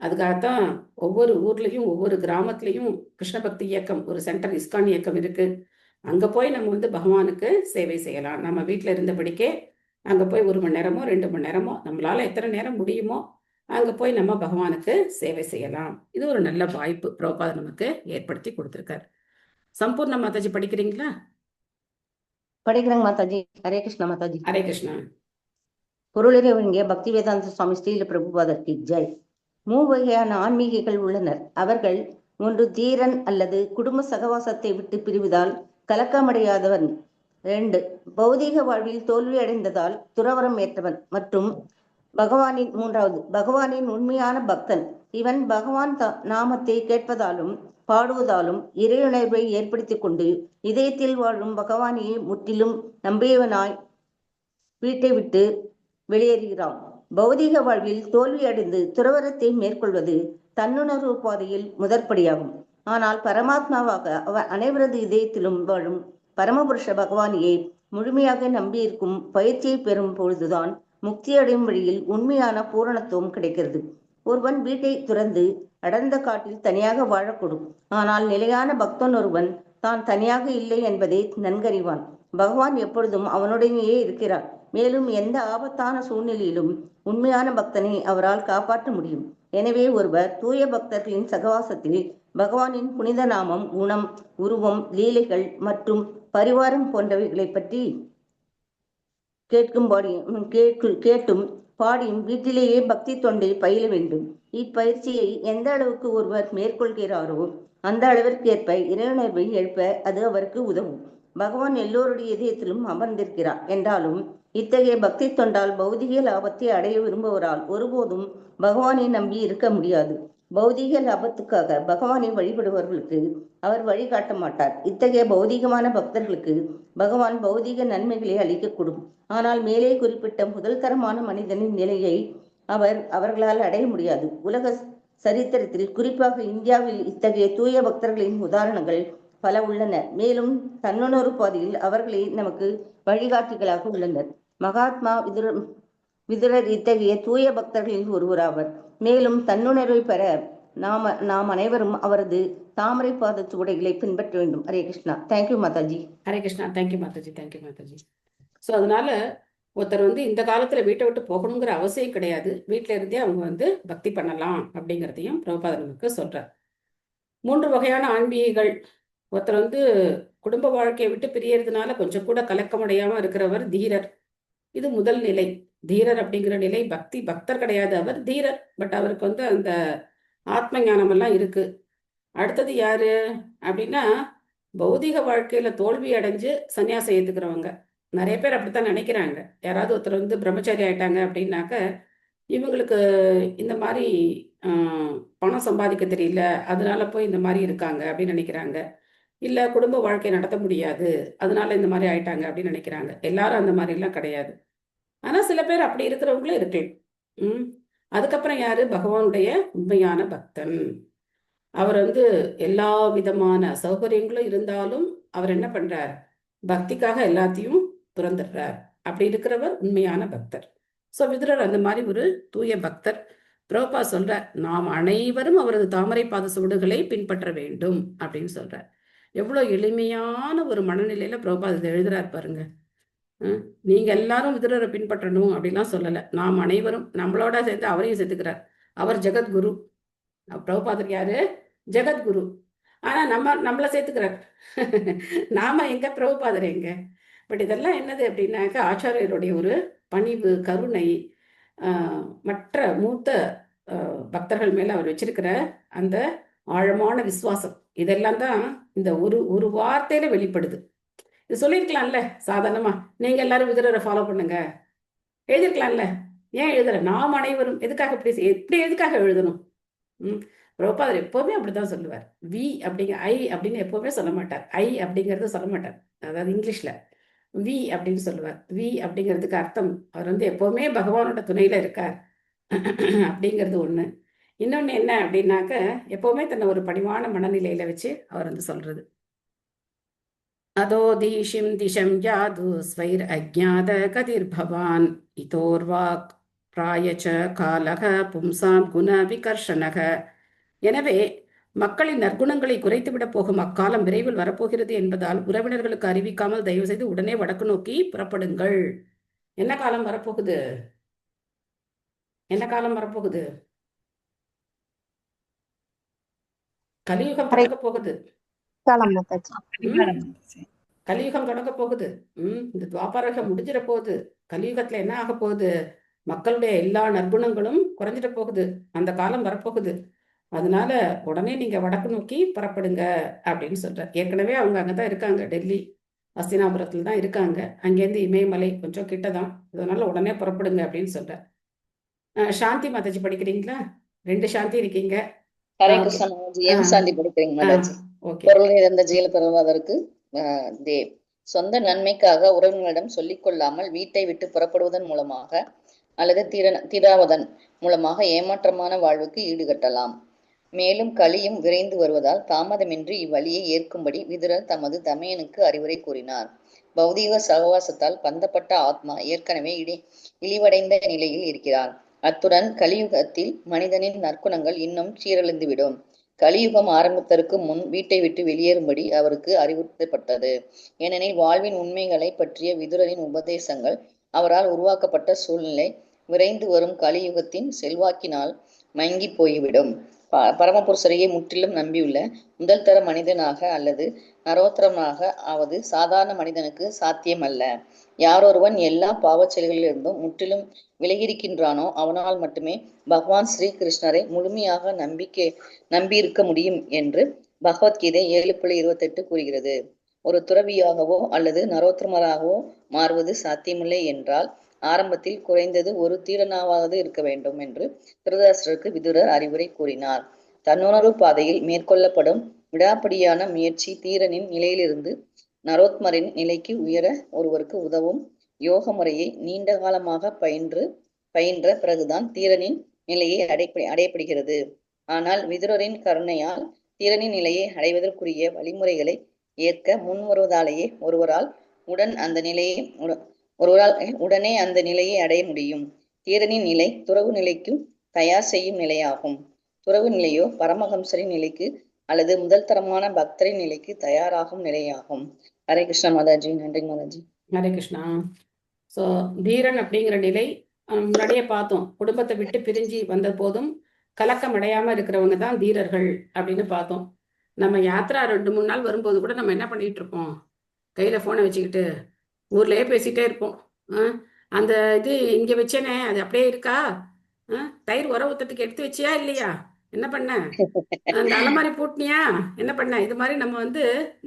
அதுக்காகத்தான் ஒவ்வொரு ஊர்லயும் ஒவ்வொரு கிராமத்துலயும் கிருஷ்ண பக்தி இயக்கம், ஒரு சென்டர் இஸ்கான் இயக்கம் இருக்கு. அங்க போய் நம்ம வந்து பகவானுக்கு சேவை செய்யலாம். நம்ம வீட்டுல இருந்தபடிக்கே அங்க போய் 1 மணி நேரமோ 2 மணி நேரமோ நம்மளால எத்தனை நேரம் முடியுமோ அங்க போய் நம்ம பகவானுக்கு சேவை செய்யலாம். இது ஒரு நல்ல வாய்ப்பு பிரபுபாதர் நமக்கு ஏற்படுத்தி கொடுத்திருக்கார். சம்பூர்ண மாதாஜி படிக்கிறீங்களா? படிக்கிறேங்க மாதாஜி. ஹரே கிருஷ்ணா மாதாஜி. ஹரே கிருஷ்ணா. பொருளுரை வழங்கிய பக்தி வேதாந்த சுவாமி ஸ்ரீல பிரபுபாதருக்கு ஜெய். மூவகையான ஆன்மீகிகள் உள்ளனர். அவர்கள் 1 தீரன் அல்லது குடும்ப சகவாசத்தை விட்டு பிரிவதால் கலக்கமடையாதவன். 2 பௌதீக வாழ்வில் தோல்வி அடைந்ததால் துறவரம் ஏற்றவன். மற்றும் பகவானின் உண்மையான பக்தன். இவன் பகவான் நாமத்தை கேட்பதாலும் பாடுவதாலும் இறையுணர்வை ஏற்படுத்தி கொண்டு இதயத்தில் வாழும் பகவானையே முற்றிலும் நம்பியவனாய் வீட்டை விட்டு வெளியேறுகிறான். பௌதீக வாழ்வில் தோல்வி அடைந்து துறவரத்தை மேற்கொள்வது தன்னுணர்வு பாதையில் முதற்படியாகும். ஆனால் பரமாத்மாவாக அவர் அனைவரது இதயத்திலும் வாழும் பரமபுருஷ பகவானையை முழுமையாக நம்பியிருக்கும் பயிற்சியை பெறும் பொழுதுதான் முக்தி அடையும் வழியில் உண்மையான பூரணத்துவம் கிடைக்கிறது. ஒருவன் வீட்டை துறந்து அடர்ந்த காட்டில் தனியாக வாழக்கூடும். ஆனால் நிலையான பக்தன் ஒருவன் தான் தனியாக இல்லை என்பதை நன்கறிவான். பகவான் எப்பொழுதும் அவனுடனேயே இருக்கிறார். மேலும் எந்த ஆபத்தான சூழ்நிலையிலும் உண்மையான பக்தனை அவரால் காப்பாற்ற முடியும். எனவே ஒருவர் தூய பக்தர்களின் சகவாசத்தில் பகவானின் புனித நாமம், குணம், உருவம், லீலைகள் மற்றும் பரிவாரம் போன்றவைகளை பற்றி கேட்டும் பாடியும் வீட்டிலேயே பக்தி தொண்டை பயில வேண்டும். இப்பயிற்சியை எந்த அளவுக்கு ஒருவர் மேற்கொள்கிறாரோ அந்த அளவிற்கேற்ப இறையுணர்வை எழுப்ப அது அவருக்கு உதவும். பகவான் எல்லோருடைய இதயத்திலும் அமர்ந்திருக்கிறார் என்றாலும் இத்தகைய பக்தி தொண்டால் பௌதிக லாபத்தை அடைய விரும்புவரால் ஒருபோதும் பகவானை நம்பி இருக்க முடியாது. பௌதீக லாபத்துக்காக பகவானை வழிபடுபவர்களுக்கு அவர் வழிகாட்ட மாட்டார். இத்தகைய பௌதீகமான பக்தர்களுக்கு பகவான் பௌதீக நன்மைகளை அளிக்கக்கூடும். ஆனால் மேலே குறிப்பிட்ட முதல் தரமான மனிதனின் நிலையை அவர்களால் அடைய முடியாது. உலக சரித்திரத்தில் குறிப்பாக இந்தியாவில் இத்தகைய தூய பக்தர்களின் உதாரணங்கள் பல உள்ளன. மேலும் தன்னுணர்வு பாதையில் அவர்களே நமக்கு வழிகாட்டிகளாக உள்ளனர். மகாத்மா விதுரர் இத்தகைய தூய பக்தர்களில் ஒருவராவர். மேலும் தன்னுணர்வை பெற நாம் அனைவரும் அவரது தாமரை பாத சுவடைகளை பின்பற்ற வேண்டும். Hare Krishna. Thank you Mataji. Hare Krishna. Thank you Mataji. Thank you Mataji. So அதனால ஒருத்தர் வந்து இந்த காலத்துல வீட்டை விட்டு போகணுங்கிற அவசியம் கிடையாது. வீட்டில இருந்தே அவங்க வந்து பக்தி பண்ணலாம் அப்படிங்கிறதையும் பிரபுபாதர் நமக்கு சொல்றார். 3 வகையான ஆன்மீகிகள். ஒருத்தர் வந்து குடும்ப வாழ்க்கையை விட்டு பிரியறதுனால கொஞ்சம் கூட கலக்கமடையாம இருக்கிறவர் தீரர். இது முதல் நிலை. தீரர் அப்படிங்கிற நிலை பக்தர் கிடையாது, அவர் தீரர். பட் அவருக்கு வந்து அந்த ஆத்ம ஞானம் எல்லாம் இருக்கு. அடுத்தது யாரு அப்படின்னா பௌதிக வாழ்க்கையில தோல்வி அடைஞ்சு சன்னியாசம் ஏத்துக்கிறவங்க. நிறைய பேர் அப்படித்தான் நினைக்கிறாங்க. யாராவது ஒருத்தர் வந்து பிரம்மச்சாரி ஆயிட்டாங்க அப்படின்னாக்க இவங்களுக்கு இந்த மாதிரி பணம் சம்பாதிக்க தெரியல, அதனால போய் இந்த மாதிரி இருக்காங்க அப்படின்னு நினைக்கிறாங்க. இல்ல குடும்ப வாழ்க்கை நடத்த முடியாது, அதனால இந்த மாதிரி ஆயிட்டாங்க அப்படின்னு நினைக்கிறாங்க. எல்லாரும் அந்த மாதிரி எல்லாம் கிடையாது. ஆனா சில பேர் அப்படி இருக்கிறவங்களும் இருக்கு. அதுக்கப்புறம் யாரு? பகவானுடைய உண்மையான பக்தன். அவர் வந்து எல்லா விதமான சௌகரியங்களும் இருந்தாலும் அவர் என்ன பண்றார்? பக்திக்காக எல்லாத்தையும் துறந்துடுறார். அப்படி இருக்கிறவர் உண்மையான பக்தர். சோ விதுரர் அந்த மாதிரி ஒரு தூய பக்தர். பிரபுபா சொல்றார், நாம் அனைவரும் அவரது தாமரை பாத சுவடுகளை பின்பற்ற வேண்டும் அப்படின்னு சொல்றார். எவ்வளவு எளிமையான ஒரு மனநிலையில பிரபுபா இதை எழுதுறார் பாருங்க. நீங்க எல்லாரும் விதுரரை பின்பற்றணும் அப்படிலாம் சொல்லல. நாம் அனைவரும், நம்மளோட சேர்த்து அவரையும் சேர்த்துக்கிறார். அவர் ஜெகத்குரு. பிரபுபாதர் யாரு? ஜெகத்குரு. ஆனா நம்மளை சேர்த்துக்கிறார். நாம எங்க, பிரபுபாதர் எங்க? பட் இதெல்லாம் என்னது அப்படின்னாக்க ஆச்சாரியருடைய ஒரு பணிவு, கருணை. மற்ற மூத்த பக்தர்கள் மேல அவர் வச்சிருக்கிற அந்த ஆழமான விசுவாசம் இதெல்லாம் தான் இந்த ஒரு வார்த்தையில வெளிப்படுது. இது சொல்லியிருக்கலாம்ல சாதாரணமா, நீங்க எல்லாரும் விதுரரை ஃபாலோ பண்ணுங்க, எழுதிருக்கலாம்ல. ஏன் எழுதுற? நாம் அனைவரும் எதுக்காக எப்படி எதுக்காக எழுதணும்? பிரபுபாதர் எப்பவுமே அப்படித்தான் சொல்லுவார். ஐ அப்படின்னு எப்பவுமே சொல்ல மாட்டார். ஐ அப்படிங்கறது சொல்ல மாட்டார். அதாவது இங்கிலீஷ்ல வி அப்படின்னு சொல்லுவார். வி அப்படிங்கிறதுக்கு அர்த்தம் அவர் வந்து எப்பவுமே பகவானோட துணையில இருக்கார் அப்படிங்கிறது ஒண்ணு. இன்னொன்னு என்ன அப்படின்னாக்க, எப்பவுமே தன்னை ஒரு பணிவான மனநிலையில வச்சு அவர் வந்து சொல்றது. அதோ தீஷிம் திஷம் யாது ஸ்வைர் அஜ்ஞாத கதிர்பவான் இதோர்வாக் பிராயச்ச காலக பும்சாம் குண விகர்ஷனக. எனவே மக்களின் நற்குணங்களை குறைத்துவிட போகும் அக்காலம் விரைவில் வரப்போகிறது என்பதால் உறவினர்களுக்கு அறிவிக்காமல் தயவு செய்து உடனே வடக்கு நோக்கி புறப்படுங்கள். என்ன காலம் வரப்போகுது? என்ன காலம் வரப்போகுது? கலியுகம் தொடங்க போகுது. கலியுகம் தொடங்க போகுது. இந்த துவாபரகம் முடிஞ்சிட போகுது. கலியுகத்துல என்ன ஆக போகுது? மக்களுடைய எல்லா நற்குணங்களும் குறைஞ்சிட போகுது. அந்த காலம் வரப்போகுது. அதனால உடனே நீங்க வடக்கு நோக்கி புறப்படுங்க அப்படின்னு சொல்றார். ஏற்கனவே அவங்க அங்கதான் இருக்காங்க, டெல்லி ஹஸ்தினாபுரத்துல தான் இருக்காங்க. அங்கேருந்து இமயமலை கொஞ்சம் கிட்டதான். அதனால உடனே புறப்படுங்க அப்படின்னு சொல்றார். சாந்தி மாதாஜி படிக்கிறீங்களா? 2 சாந்தி இருக்கீங்க. ஹரே கிருஷ்ண மாதாஜி. எம் சாந்தி படிக்கிறீங்க மாதாஜி. பொருள் இழந்த ஜெயில பெறுவதற்கு தேவ் சொந்த நன்மைக்காக உறவினர்களிடம் சொல்லிக் கொள்ளாமல் வீட்டை விட்டு புறப்படுவதன் மூலமாக அல்லது தீராவதன் மூலமாக ஏமாற்றமான வாழ்வுக்கு ஈடுகட்டலாம். மேலும் கலியும் விரைந்து வருவதால் தாமதமின்றி இவ்வழியை ஏற்கும்படி விதுரர் தமது தமையனுக்கு அறிவுரை கூறினார். பௌதீக சகவாசத்தால் பந்தப்பட்ட ஆத்மா ஏற்கனவே இழிவடைந்த நிலையில் இருக்கிறார். அத்துடன் கலியுகத்தில் மனிதனின் நற்குணங்கள் இன்னும் சீரழிந்துவிடும். கலியுகம் ஆரம்பத்திற்கு முன் வீட்டை விட்டு வெளியேறும்படி அவருக்கு அறிவுறுத்தப்பட்டது. ஏனெனில் வாழ்வின் உண்மைகளை பற்றிய விதுரரின் உபதேசங்கள் அவரால் உருவாக்கப்பட்ட சூழ்நிலை விரைந்து வரும் கலியுகத்தின் செல்வாக்கினால் மங்கி போய்விடும். பரமபுருஷரையே முற்றிலும் நம்பியுள்ள முதல் தர மனிதனாக அல்லது நரோத்தரமாக ஆவது சாதாரண மனிதனுக்கு சாத்தியமல்ல. யாரொருவன் எல்லா பாவச் செயல்களிலிருந்தும் முற்றிலும் விலகியிருக்கின்றானோ அவனால் மட்டுமே பகவான் ஸ்ரீ கிருஷ்ணரை முழுமையாக நம்பியிருக்க முடியும் என்று பகவத்கீதை 7:28 கூறுகிறது. ஒரு துறவியாகவோ அல்லது நரோத்தமராகவோ மாறுவது சாத்தியமில்லை என்றால் ஆரம்பத்தில் குறைந்தது ஒரு தீரனாவது இருக்க வேண்டும் என்று திருதராஷ்டிரருக்கு விதுரர் அறிவுரை கூறினார். தன்னுணர்வு பாதையில் மேற்கொள்ளப்படும் விடாப்பிடியான முயற்சி தீரனின் நிலையிலிருந்து நரோத்மரின் நிலைக்கு உயர ஒருவருக்கு உதவும் யோக முறையை நீண்ட காலமாக பயின்ற பிறகுதான் தீரனின் நிலையை அடையப்படுகிறது. ஆனால் விதுரரின் கருணையால் தீரனின் நிலையை அடைவதற்குரிய வழிமுறைகளை ஏற்க முன் வருவதாலேயே ஒருவரால் உடனே அந்த நிலையை அடைய முடியும். தீரனின் நிலை துறவு நிலைக்கு தயார் செய்யும் நிலையாகும். துறவு நிலையோ பரமஹம்சரின் நிலைக்கு அல்லது முதல் தரமான பக்தரின் நிலைக்கு தயாராகும் நிலையாகும். ஹரே கிருஷ்ணா மாதாஜி. நன்றி மாதாஜி. ஹரே கிருஷ்ணா. ஸோ தீரன் அப்படிங்கிற நிலை முன்னாடியே பார்த்தோம். குடும்பத்தை விட்டு பிரிஞ்சு வந்த போதும் கலக்கம் அடையாம இருக்கிறவங்க தான் தீரர்கள் அப்படின்னு பார்த்தோம். நம்ம யாத்ரா 2-3 நாள் வரும்போது கூட நம்ம என்ன பண்ணிட்டு இருப்போம்? கையில போனை வச்சுக்கிட்டு ஊர்லயே பேசிட்டே இருப்போம். அந்த இது இங்க வச்சேனே அது அப்படியே இருக்கா? தயிர் உர ஊத்தத்துக்கு எடுத்து வச்சியா இல்லையா? என்ன பண்ண? அந்த அலமாரி பூட்டினியா? என்ன பண்ண? இது மாதிரி நம்ம வந்து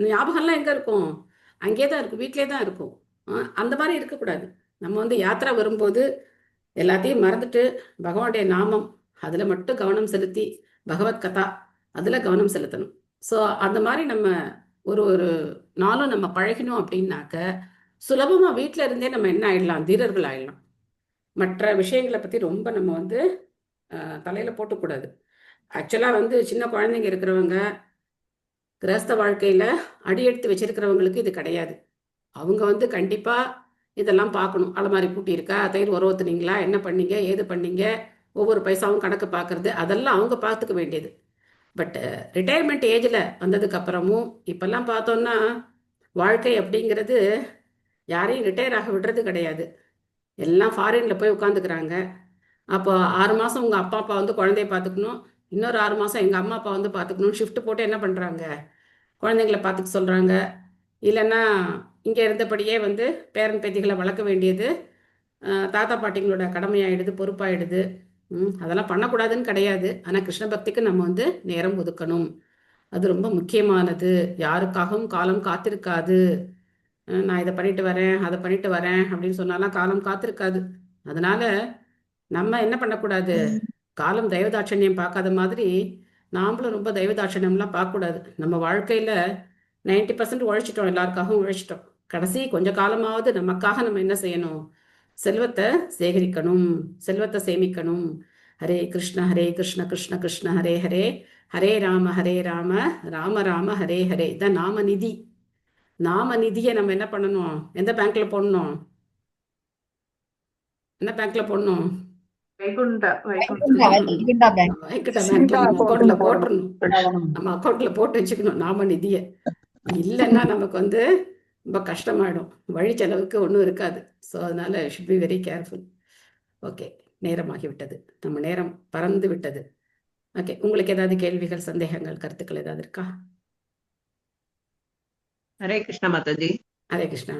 ஞாபகம்லாம் எங்க இருக்கும்? அங்கேதான் இருக்கும், வீட்டிலே தான் இருக்கும். அந்த மாதிரி இருக்கக்கூடாது. நம்ம வந்து யாத்ரா வரும்போது எல்லாத்தையும் மறந்துட்டு பகவானுடைய நாமம் அதுல மட்டும் கவனம் செலுத்தி பகவத் கதா அதுல கவனம் செலுத்தணும். ஸோ அந்த மாதிரி நம்ம ஒரு நாளும் நம்ம பழகினோம் அப்படின்னாக்க சுலபமா வீட்டில இருந்தே நம்ம என்ன ஆயிடலாம்? தீரர்கள் ஆயிடலாம். மற்ற விஷயங்களை பத்தி ரொம்ப நம்ம வந்து தலையில போட்டக்கூடாது. ஆக்சுவலா வந்து சின்ன குழந்தைங்க இருக்கிறவங்க கிரஸ்த வாழ்க்கையில அடி எடுத்து வச்சிருக்கிறவங்களுக்கு இது கிடையாது. அவங்க வந்து கண்டிப்பா இதெல்லாம் பார்க்கணும். அலமாரி பூட்டி இருக்கா? தயிர் உர ஊத்துனீங்களா? என்ன பண்ணீங்க? ஏது பண்ணீங்க? ஒவ்வொரு பைசாவும் கணக்கு பார்க்கறது அதெல்லாம் அவங்க பார்த்துக்க வேண்டியது. பட் ரிட்டையர்மெண்ட் ஏஜில் வந்ததுக்கு அப்புறமும் இப்பெல்லாம் பார்த்தோம்னா வாழ்க்கை அப்படிங்கிறது யாரையும் ரிட்டையர் ஆக விடுறது கிடையாது. எல்லாம் ஃபாரின்ல போய் உட்காந்துக்கிறாங்க. அப்போ 6 மாதம் உங்கள் அப்பா அப்பா வந்து குழந்தைய பார்த்துக்கணும், இன்னொரு 6 மாதம் எங்கள் அம்மா அப்பா வந்து பார்த்துக்கணும். ஷிஃப்ட் போட்டு என்ன பண்ணுறாங்க? குழந்தைங்களை பார்த்துக்க சொல்கிறாங்க. இல்லைன்னா இங்கே இருந்தபடியே வந்து பேரன் பேத்திகளை வளர்க்க வேண்டியது தாத்தா பாட்டிங்களோட கடமையாயிடுது, பொறுப்பாயிடுது. அதெல்லாம் பண்ணக்கூடாதுன்னு கிடையாது. ஆனால் கிருஷ்ண பக்திக்கு நம்ம வந்து நேரம் ஒதுக்கணும். அது ரொம்ப முக்கியமானது. யாருக்காகவும் காலம் காத்திருக்காது. நான் இதை பண்ணிட்டு வரேன், அதை பண்ணிட்டு வரேன் அப்படின்னு சொன்னாலாம் காலம் காத்திருக்காது. அதனால நம்ம என்ன பண்ணக்கூடாது, காலம் தயவதாட்சண்யம் பார்க்காத மாதிரி நாமளும் ரொம்ப தயவதாட்சண்யம்லாம் பார்க்கக்கூடாது. நம்ம வாழ்க்கையில் 90% உழைச்சிட்டோம், எல்லாருக்காகவும் உழைச்சிட்டோம். கடைசி கொஞ்ச காலமாவது நமக்காக நம்ம என்ன செய்யணும், செல்வத்தை சேகரிக்கணும், செல்வத்தை சேமிக்கணும். ஹரே கிருஷ்ண கிருஷ்ண கிருஷ்ண ஹரே ஹரே, ஹரே ராம ராம ராம ஹரே ஹரே. இதான் நாம நிதி. நாம நிதியை நம்ம என்ன பண்ணணும், எந்த பேங்க்ல போடணும், என்ன பேங்க்ல போடணும், வைகுண்டா பேங்க்ல நம்ம அக்கௌண்ட்ல போட்டுறணும். நம்ம அக்கௌண்ட்ல போட்டு வச்சுக்கணும் நாம நிதியை. இல்லைன்னா நமக்கு வந்து ரொம்ப கஷ்டமாயிடும், வழி செலவுக்கு ஒன்றும் இருக்காது. ஸோ அதனால should be very careful. Okay, நேரமாகி விட்டது, நம்ம நேரம் பறந்து விட்டது. ஓகே, உங்களுக்கு ஏதாவது கேள்விகள், சந்தேகங்கள், கருத்துக்கள் ஏதாவது இருக்கா? ஹரே கிருஷ்ணா மாதாஜி. ஹரே கிருஷ்ணா.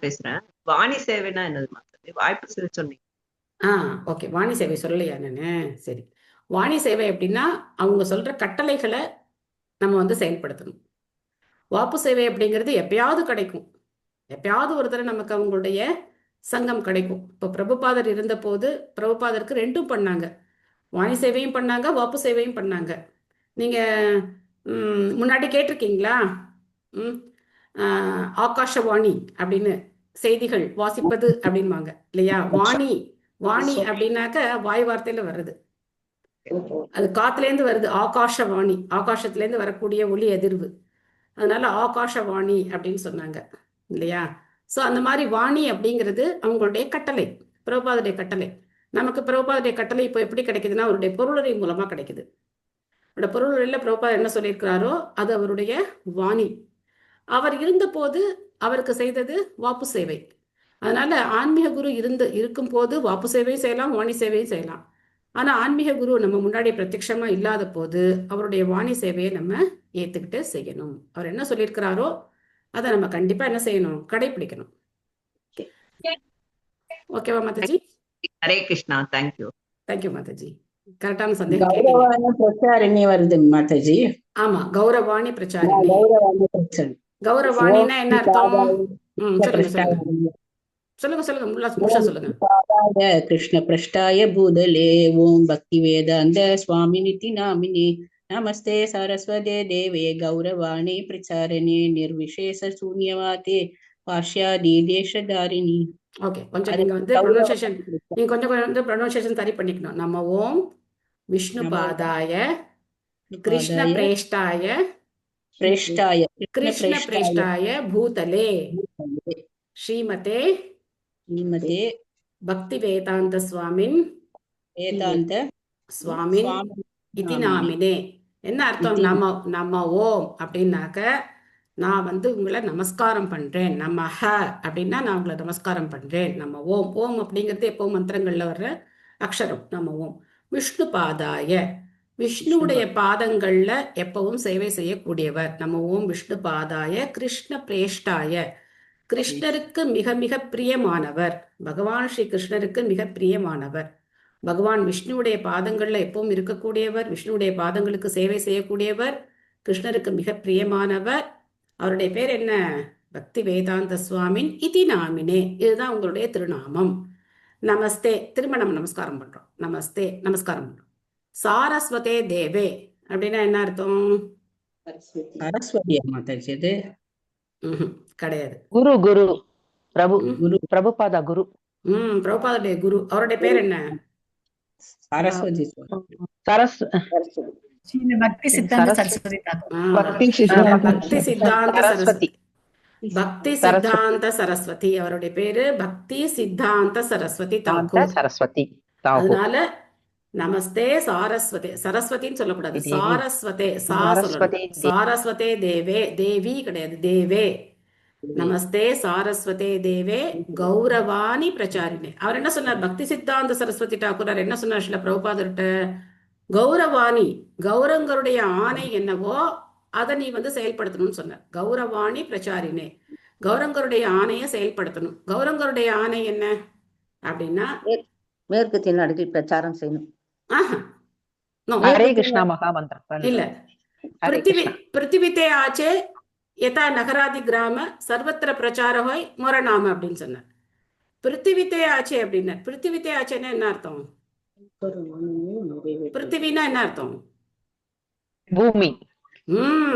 பேசுறேன். வாணி சேவைனா என்னது மாதாஜி? வாய்ப்பு சொல்லி சொன்னீங்க. ஓகே, வாணி சேவை சொல்லலையா நானு? சரி, வாணி சேவை அப்படின்னா அவங்க சொல்ற கட்டளைகளை நம்ம வந்து செயல்படுத்தணும். வாப்பு சேவை அப்படிங்கிறது எப்பயாவது கிடைக்கும், எப்பயாவது ஒரு தடவை நமக்கு அவங்களுடைய சங்கம் கிடைக்கும். இப்போ பிரபுபாதர் இருந்த போது பிரபுபாதருக்கு ரெண்டும் பண்ணாங்க, வாணி சேவையும் பண்ணாங்க, வாப்பு சேவையும் பண்ணாங்க. நீங்கள் முன்னாடி கேட்டிருக்கீங்களா? ஆகாஷவாணி அப்படின்னு செய்திகள் வாசிப்பது அப்படின்வாங்க இல்லையா? வாணி, வாணி அப்படின்னாக்க வாய் வார்த்தையில வருது, அது காத்துலேருந்து வருது. ஆகாஷவாணி, ஆகாசத்துலேருந்து வரக்கூடிய ஒளி அதிர்வு, அதனால ஆகாஷவாணி அப்படின்னு சொன்னாங்க இல்லையா? ஸோ அந்த மாதிரி வாணி அப்படிங்கிறது அவங்களுடைய கட்டளை, பிரபுபாதருடைய கட்டளை. நமக்கு பிரபுபாதருடைய கட்டளை இப்போ எப்படி கிடைக்குதுன்னா அவருடைய பொருளுரை மூலமாக கிடைக்குது. அவருடைய பொருளுரையில் பிரபுபாதர் என்ன சொல்லியிருக்கிறாரோ அது அவருடைய வாணி. அவர் இருந்தபோது அவருக்கு செய்தது வாப்பு சேவை. அதனால ஆன்மீக குரு இருக்கும் போது வாப்பு சேவையும் செய்யலாம், வாணி சேவையும் செய்யலாம். ஆனால் ஆன்மீக குரு நம்ம முன்னாடி பிரத்யட்சமா இல்லாத போது அவருடைய வாணி சேவையை நம்ம ஏற்றுக்கிட்டு செய்யணும். அவர் என்ன சொல்லியிருக்கிறாரோ அதை நம்ம கண்டிப்பாக என்ன செய்யணும், கடைபிடிக்கணும். ஓகேவா மாதாஜி? ஹரே கிருஷ்ணா. தேங்க்யூ. தேங்க்யூ மாதாஜி. கரெக்டான சந்தேகம் பிரச்சாரணி வருது மாதாஜி. ஆமா, கௌரவாணி பிரச்சாரணி. கௌரவாணினா என்ன அர்த்தம்? சொல்லுங்க முழுசா சொல்லுங்க. கிருஷ்ண பிரஷ்டாய பூதலே ஓம் பக்தி வேதாந்த சுவாமி நிதி நாமினி நமஸ்தே சரஸ்வதே தேவே கௌரவாணி பிரச்சாரணி நிர்விசேஷ சூன்யவாதே பாஷ்யாதி தேசதாரிணி. ஓகே, கொஞ்சம் நீங்க வந்து ப்ரொனன்சியேஷன் சரி பண்ணிக்கணும். நம்ம ஓம் விஷ்ணு பாதாய கிருஷ்ண பிரேஷ்டாய கிருஷ்ண பிரேஷ்டாய பூதலே ஸ்ரீமதே பக்தி வேதாந்த சுவாமின் இதி நாமினே. என்ன அர்த்தம்? நம்ம ஓம் அப்படின்னாக்க நான் வந்து உங்களை நமஸ்காரம் பண்றேன். நம்ம ஹ அப்படின்னா நான் உங்களை நமஸ்காரம் பண்றேன். நம்ம ஓம், ஓம் அப்படிங்கிறது எப்போ மந்திரங்கள்ல வர்ற அக்ஷரம். நம்ம ஓம் விஷ்ணு பாதாய, விஷ்ணுவுடைய பாதங்கள்ல எப்பவும் சேவை செய்யக்கூடியவர். நம்ம ஓம் விஷ்ணு பாதாய கிருஷ்ண பிரேஷ்டாய, கிருஷ்ணருக்கு மிக மிக பிரியமானவர், பகவான் ஸ்ரீ கிருஷ்ணருக்கு மிக பிரியமானவர். பகவான் விஷ்ணுவுடைய பாதங்கள்ல எப்பவும் இருக்கக்கூடியவர், விஷ்ணுவுடைய பாதங்களுக்கு சேவை செய்யக்கூடியவர், கிருஷ்ணருக்கு மிக பிரியமானவர். அவருடைய பேர் என்ன? பக்தி வேதாந்த சுவாமின் இதி நாமினே. இதுதான் உங்களுடைய திருநாமம். நமஸ்தே, திரும்ப நம்ம நமஸ்காரம் பண்றோம். நமஸ்தே, நமஸ்காரம் பண்றோம். சாரஸ்வதே தேவே அப்படின்னா என்ன அர்த்தம்? கிடையாது. குரு குரு பிரபு குரு பிரபுபாதா குரு. பிரபுபாதருடைய குரு. அவருடைய பேர் என்ன? சரஸ்வதி. பக்தி சித்தாந்த சரஸ்வதி. பக்தி சித்தாந்த சரஸ்வதி அவருடைய பேரு. பக்தி சித்தாந்த சரஸ்வதி தாக்கூர். அதனால நமஸ்தே சாரஸ்வதே, சரஸ்வதின்னு சொல்லக்கூடாது, சாரஸ்வதே, சாரஸ்வதே தேவே, தேவி கிடையாது, தேவே. நமஸ்தே சாரஸ்வதே தேவே கௌரவாணி பிரச்சாரினே. அவர் என்ன சொன்னார்? பக்தி சித்தாந்த சரஸ்வதி டாக்கூர் என்ன சொன்னார் ஸ்ரீல பிரபுபாதர்கிட்ட? கௌரவாணி, கௌரவங்களுடைய ஆணை என்னவோ அதை நீ வந்து செயல்படுத்தணும்னு சொன்னார். கௌரவாணி பிரச்சாரினே, கௌரவங்களுடைய ஆணையை செயல்படுத்தணும். கௌரவங்களுடைய ஆணை என்ன? அப்படின்னா மேற்கத்திய நாடுகளில் பிரச்சாரம் செய்யணும். ஆஹா நோ ஹரே கிருஷ்ணா மகாமந்திரம் இல்ல. ஹரே கிருஷ்ணா பிருத்திவித்தே ஆச்சே யதா நகராதி கிராம சர்வத்திர பிரச்சார ஹோய் மொரநாம அப்படின்னு சொன்னார். பிருத்திவித்தே ஆச்சே அப்படின்னா பிருத்திவித்தே ஆச்சேன்னா என்ன அர்த்தம்? பிருத்திவினா என்ன அர்த்தம்? பூமி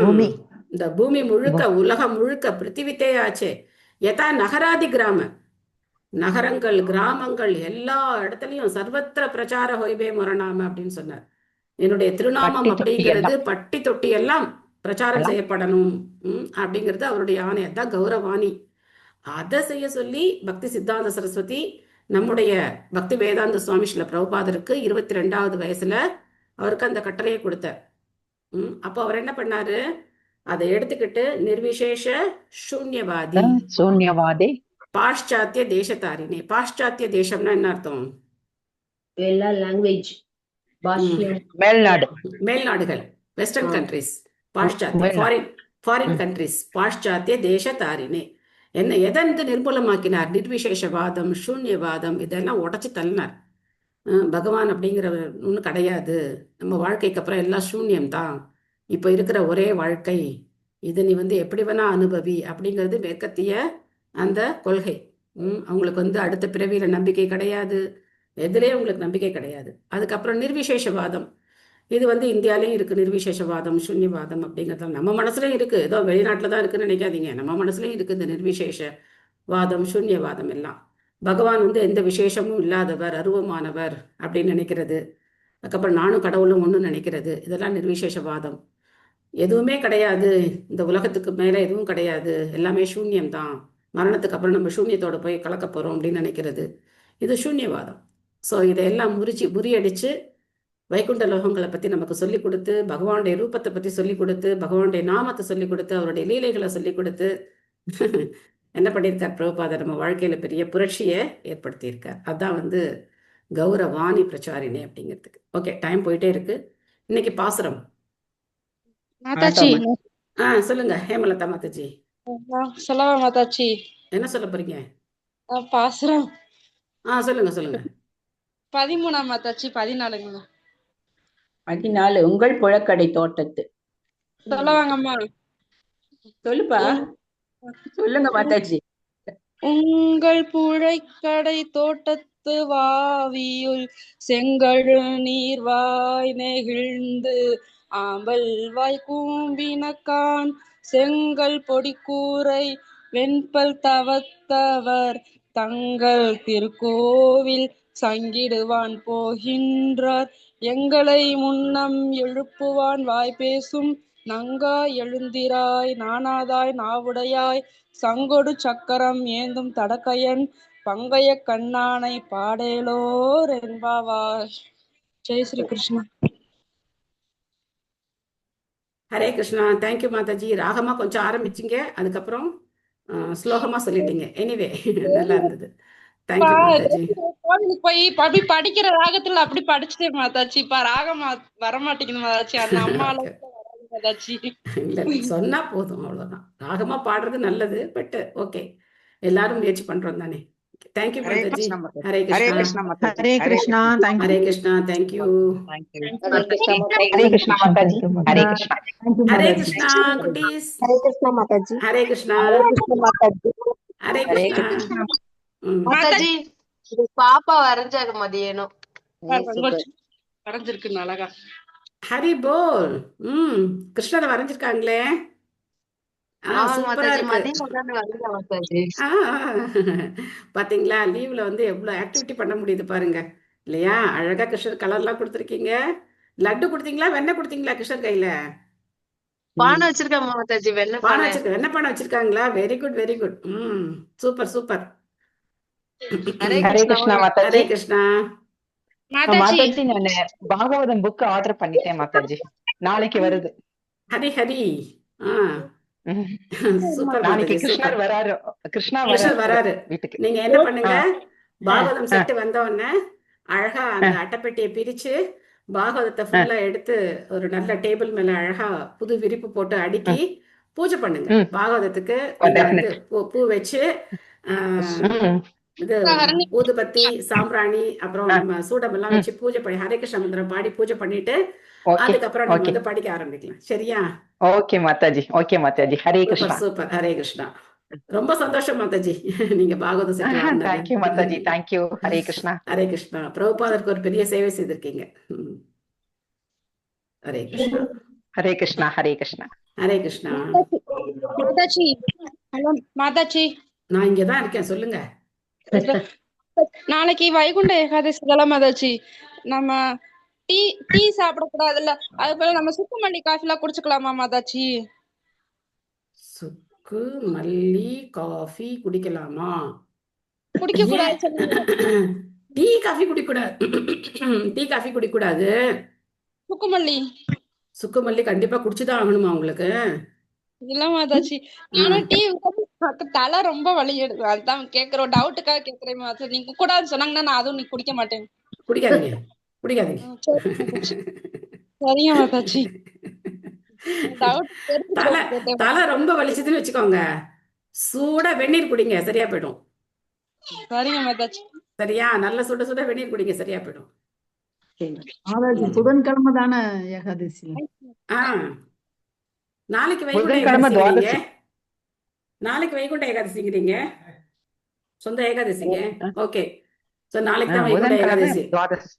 பூமி. இந்த பூமி முழுக்க உலகம் முழுக்க பிருத்திவித்தே ஆச்சே யதா நகராதி கிராம நகரங்கள் கிராமங்கள் எல்லா இடத்துலயும் சர்வத்திர பிரச்சார ஹொய்பே மொரநாம அப்படின்னு சொன்னார். என்னுடைய திருநாமம் அப்படிங்கிறது பட்டி தொட்டி எல்லாம் பிரச்சாரம் செய்யப்படணும் அப்படிங்கிறது அவருடைய ஆணை. அதான் கௌரவாணி. அதை செய்ய சொல்லி பக்தி சித்தாந்த சரஸ்வதி நம்முடைய பக்தி வேதாந்த சுவாமி ஸ்ரீல பிரபுபாதருக்கு 22வது வயசுல அவருக்கு அந்த கட்டளையை கொடுத்தார். அப்போ அவர் என்ன பண்ணாரு? அதை எடுத்துக்கிட்டு நிர்விசேஷ சூன்யவாதி பாஷ்சாத்திய தேசத்தாரினே. பாஷ்சாத்திய தேசம்னா என்ன அர்த்தம்? மேல்நாடுகள், வெஸ்டர்ன் கண்ட்ரிஸ். பாஷ்சாத்திய ஃபாரின் கண்ட்ரிஸ். பாஷ்சாத்திய தேசத்தாரினே என்ன எதை நிர்மூலமாக்கினார்? நிர்விசேஷவாதம், சூன்யவாதம் இதெல்லாம் உடச்சி தள்ளினார். பகவான் அப்படிங்கிற ஒன்றும் கிடையாது, நம்ம வாழ்க்கைக்கு அப்புறம் எல்லாம் சூன்யம்தான், இப்போ இருக்கிற ஒரே வாழ்க்கை இது, நீ எப்படி வேணா அனுபவி அப்படிங்கிறது மேற்கத்திய அந்த கொள்கை. அவங்களுக்கு அடுத்த பிறவியில நம்பிக்கை கிடையாது, எதுலேயும் உங்களுக்கு நம்பிக்கை கிடையாது. அதுக்கப்புறம் நிர்விசேஷவாதம், இது இந்தியாலையும் இருக்கு. நிர்விசேஷவாதம், சூன்யவாதம் அப்படிங்கிறது நம்ம மனசுலையும் இருக்கு. ஏதோ வெளிநாட்டில் தான் இருக்குன்னு நினைக்காதீங்க, நம்ம மனசுலையும் இருக்கு இந்த நிர்விசேஷவாதம், சூன்யவாதம் எல்லாம். பகவான் எந்த விசேஷமும் இல்லாதவர், அருவமானவர் அப்படின்னு நினைக்கிறது. அதுக்கப்புறம் நானும் கடவுளும் ஒன்று நினைக்கிறது, இதெல்லாம் நிர்விசேஷவாதம். எதுவுமே கிடையாது, இந்த உலகத்துக்கு மேலே எதுவும் கிடையாது, எல்லாமே சூன்யம்தான், மரணத்துக்கு அப்புறம் நம்ம சூன்யத்தோடு போய் கலக்க போகிறோம் அப்படின்னு நினைக்கிறது, இது சூன்யவாதம். ஸோ இதையெல்லாம் முறியடிச்சு வைகுண்ட லோகங்களை பற்றி நமக்கு சொல்லிக் கொடுத்து, பகவானுடைய ரூபத்தை பற்றி சொல்லிக் கொடுத்து, பகவானுடைய நாமத்தை சொல்லிக் கொடுத்து, அவருடைய லீலைகளை சொல்லிக் கொடுத்து என்ன பண்ணியிருக்கார் பிரபுபாதர்? நம்ம வாழ்க்கையில பெரிய புரட்சியை ஏற்படுத்தியிருக்கார். அதான் கௌரவாணி பிரச்சாரிணி அப்படிங்கிறதுக்கு. ஓகே, டைம் போயிட்டே இருக்கு. இன்னைக்கு பாசுரம் சொல்லுங்க ஹேமலதா மாதாஜி. சொல்லவா மாதாஜி? என்ன சொல்ல போறீங்க? பாசுரம் சொல்லுங்க சொல்லுங்க. 13 மாதாஜி. 14 14 உங்கள் புழக்கடை தோட்டத்து. சொல்லவாங்கம்மா. சொல்லுப்பா, சொல்லுங்க மாதாஜி. உங்கள் புழைக்கடை தோட்டத்து வாவியுள் செங்கழு நீர்வாய் நெகிழ்ந்து ஆம்பல் வாய் கூம்பினக்கான் செங்கல் பொடிக்கூரை வெண்பல் தவத்தவர் தங்கள் திருக்கோவில் சங்கிடுவான் போகின்றார். எங்களை முன்னம் எழுப்புவான் வாய் பேசும் நங்கா எழுந்திராய் நானாதாய் நாவுடையாய் சங்கொடு சக்கரம் ஏந்தும் தடக்கையன் பங்கைய கண்ணானை பாடேலோர் என்பாவாய். ஜெய் ஸ்ரீ கிருஷ்ணா. ஹரே கிருஷ்ணா. தேங்க்யூ மாதாஜி. ராகமா கொஞ்சம் ஆரம்பிச்சிங்க, அதுக்கப்புறம் ஸ்லோகமா சொல்லிட்டீங்க. எனிவே நல்லா இருந்தது. தேங்க்யூ மாதாஜி. கோவிலுக்கு போய் அப்படி படிக்கிற ராகத்துல அப்படி படிச்சுட்டேன் மாதாஜி. இப்ப ராகம் வரமாட்டேங்குது மாதாஜி. அந்த அம்மா மாதாஜி இல்ல சொன்னா போதும், அவ்வளவுதான். ராகமா பாடுறது நல்லது, பட் ஓகே, எல்லாரும் முயற்சி பண்றோம் தானே. தேங்க்யூ மாதாஜி. ஹரே கிருஷ்ணா. ஹரே கிருஷ்ணா. ஹரே கிருஷ்ணா. தேங்க்யூ. ஹரே கிருஷ்ணா மாதாஜி. ஹரே கிருஷ்ணா. ஹரே கிருஷ்ணா குட்டீஸ். ஹரே கிருஷ்ணா மாதாஜி. ஹரே கிருஷ்ணா. ஹரே கிருஷ்ணா. மாதாஜி பாப்பா வரைஞ்சாங்க மதியானம். வரைஞ்சிருக்கு அழகா. ஹரி போல். கிருஷ்ணரை வரைஞ்சிருக்காங்களே. பாத்தீங்களா, லீவ்ல எவ்வளவு ஆக்டிவிட்டி பண்ண முடியுது பாருங்க, இல்லையா? அழகா கிருஷ்ணர் கலர்லாம் கொடுத்துருக்கீங்க. லட்டு கொடுத்தீங்களா, வெண்ணெய் கொடுத்தீங்களா கிருஷ்ணர் கையில? பானை வச்சிருக்காங்க மாதாஜி. வெண்ணெய் பானை வச்சிருக்காங்களா? Very good very good. Super super. Hare Krishna Mataji. Hare Krishna. Mataji நானு பாகவதம் புக் ஆர்டர் பண்ணிட்டேன் மாதாஜி, நாளைக்கு வருது. ஹரி ஹரி. சூப்பர். நாளைக்கு கிருஷ்ணர் வராரு. கிருஷ்ணர் வராரு வீட்டுக்கு. நீங்க என்ன பண்ணுங்க, பாகவதம் செட்டு வந்த உடனே அழகா அந்த அட்டைப்பெட்டியை பிரிச்சு பாகவதத்தை ஃபுல்லா எடுத்து ஒரு நல்ல டேபிள் மேல அழகா புது விரிப்பு போட்டு அடுக்கி பூஜை பண்ணுங்க. பாகவதத்துக்கு பூ வச்சு இது ஊதுபத்தி, சாம்பிராணி, அப்புறம் நம்ம சூடமெல்லாம் வச்சு பூஜை பண்ணி ஹரே கிருஷ்ண மந்திரம் பாடி பூஜை பண்ணிட்டு அதுக்கப்புறம் நம்ம வந்து படிக்க ஆரம்பிக்கலாம். சரியா? Okay Mataji. Okay Mataji. Hare Krishna. Super. Hare Krishna. ரொம்ப சந்தோஷம் மாதாஜி, நீங்க பாகவத செட்டில் ஆனது. தேங்க்யூ மாதாஜி. தேங்க்யூ. ஹரே கிருஷ்ணா. ஹரே கிருஷ்ணா. பிரபுபாதருக்கு ஒரு பெரிய சேவை செய்திருக்கீங்க. ஹரே கிருஷ்ணா. ஹரே கிருஷ்ணா. ஹரே கிருஷ்ணா. ஹரே கிருஷ்ணா. மாதாஜி, ஹலோ மாதாஜி, நான் இங்கதான் இருக்கேன், சொல்லுங்க. நாளைக்கு வைகுண்ட ஏகாதசி மாதாஜி. நம்ம டீ சாப்பிடக்கூடாதுல்ல, அது போல நம்ம சுக்கு மல்லி காஃபி எல்லாம் குடிச்சுக்கலாமா மாதாஜி? சுக்கு மல்லி காஃபி குடிக்கலாமா? குடிக்க கூடாது. டீ காஃபி குடிக்கூடாது. டீ காஃபி குடிக்கூடாது. சுக்கு மல்லி கண்டிப்பா குடிச்சுதான் ஆகணுமா உங்களுக்கு? இல்ல மாதாஜி, ஆனா டீ தலை ரொம்ப வலி எடுக்கும், அதுதான் கேக்குறோம், டவுட்டுக்காக கேக்குறேன் மாதாஜி. நீங்க கூடாதுன்னு சொன்னாங்கன்னா நான் அதுவும் நீ குடிக்க மாட்டேன். குடிக்காதீங்க, குடிக்காதீங்க. சரிங்க மாதாஜி. தலை ரொம்ப வலிச்சதுன்னு வச்சுக்கோங்க, சூடா வெந்நீர் குடிங்க, சரியா போயிடும். சரிங்க மாதாஜி. சரியா? நல்ல சுட சுட வெந்நீர் குடிங்க, சரியா போயிடும். புதன்கிழமை தானே ஏகாதசி? நாளைக்கு வைகுண்ட ஏகாதசிங்கிறீங்க. நாளைக்கு வைகுண்ட ஏகாதசிங்கிறீங்க, சொந்த ஏகாதசிங்க. ஓகே, சோ நாளைக்கு தான் வைகுண்ட ஏகாதசி.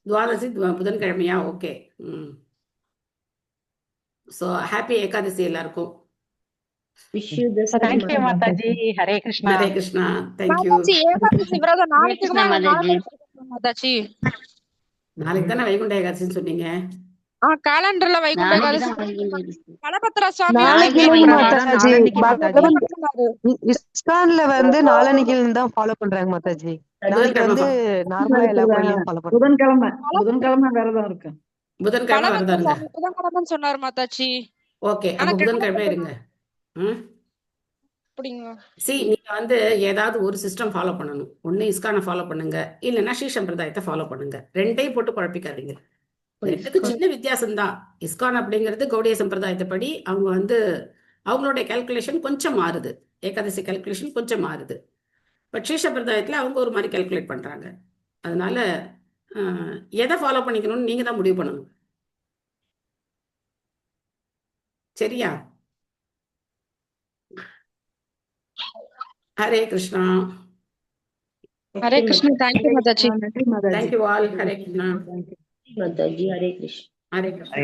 துவாதசி புதன்கிழமையா? ஓகே. சோ ஹாப்பி ஏகாதசி எல்லாருக்கும். தேங்க்யூ மாதாஜி. ஹரே கிருஷ்ணா. ஹரே கிருஷ்ணா. தேங்க்யூ. ஏகாதசி விரதம் நாளைக்கு மாதாஜி. நாளைக்கு தானே வைகுண்ட ஏகாதசின்னு சொன்னீங்க. காலண்டர்ல வைகுண்ட ஏகாதசி பலபத்ரா சுவாமி இஸ்கான்ல வந்து நாளன்னைக்கு தான் ஃபாலோ பண்றாங்க மாதாஜி. நாளைக்கு வந்து நார்மலா எல்லா கோயிலையும் ஃபாலோ பண்றாங்க. புதன்கிழமை விரதம் இருக்கு. புதன்கிழமை விரதம் இருங்க. புதன்கிழமை சொன்னாரு மாதாஜி. ஓகே, அப்ப புதன்கிழமை இருங்க. நீங்க வந்து ஏதாவது ஒரு சிஸ்டம் ஃபாலோ பண்ணணும். ஒண்ணு இஸ்கானை ஃபாலோ பண்ணுங்க, இல்லைன்னா ஸ்ரீ சம்பிரதாயத்தை ஃபாலோ பண்ணுங்க. ரெண்டையும் போட்டு குழப்பிக்காதீங்க. ரெண்டுக்கு சின்ன வித்தியாசம் தான். இஸ்கான் அப்படிங்கிறது கௌடிய சம்பிரதாயத்தை படி அவங்க வந்து அவங்களுடைய கால்குலேஷன் கொஞ்சம் மாறுது, ஏகாதசி கால்குலேஷன் கொஞ்சம் மாறுது. பட் ஸ்ரீ சம்பிரதாயத்துல அவங்க ஒரு மாதிரி கால்குலேட் பண்றாங்க. அதனால எதை ஃபாலோ பண்ணிக்கணும்னு நீங்க தான் முடிவு பண்ணணும். சரியா? Hare Krishna. Hare Krishna. Thank you Mataji. Thank you all. Hare Krishna. Mataji. Hare Krishna. Hare Krishna.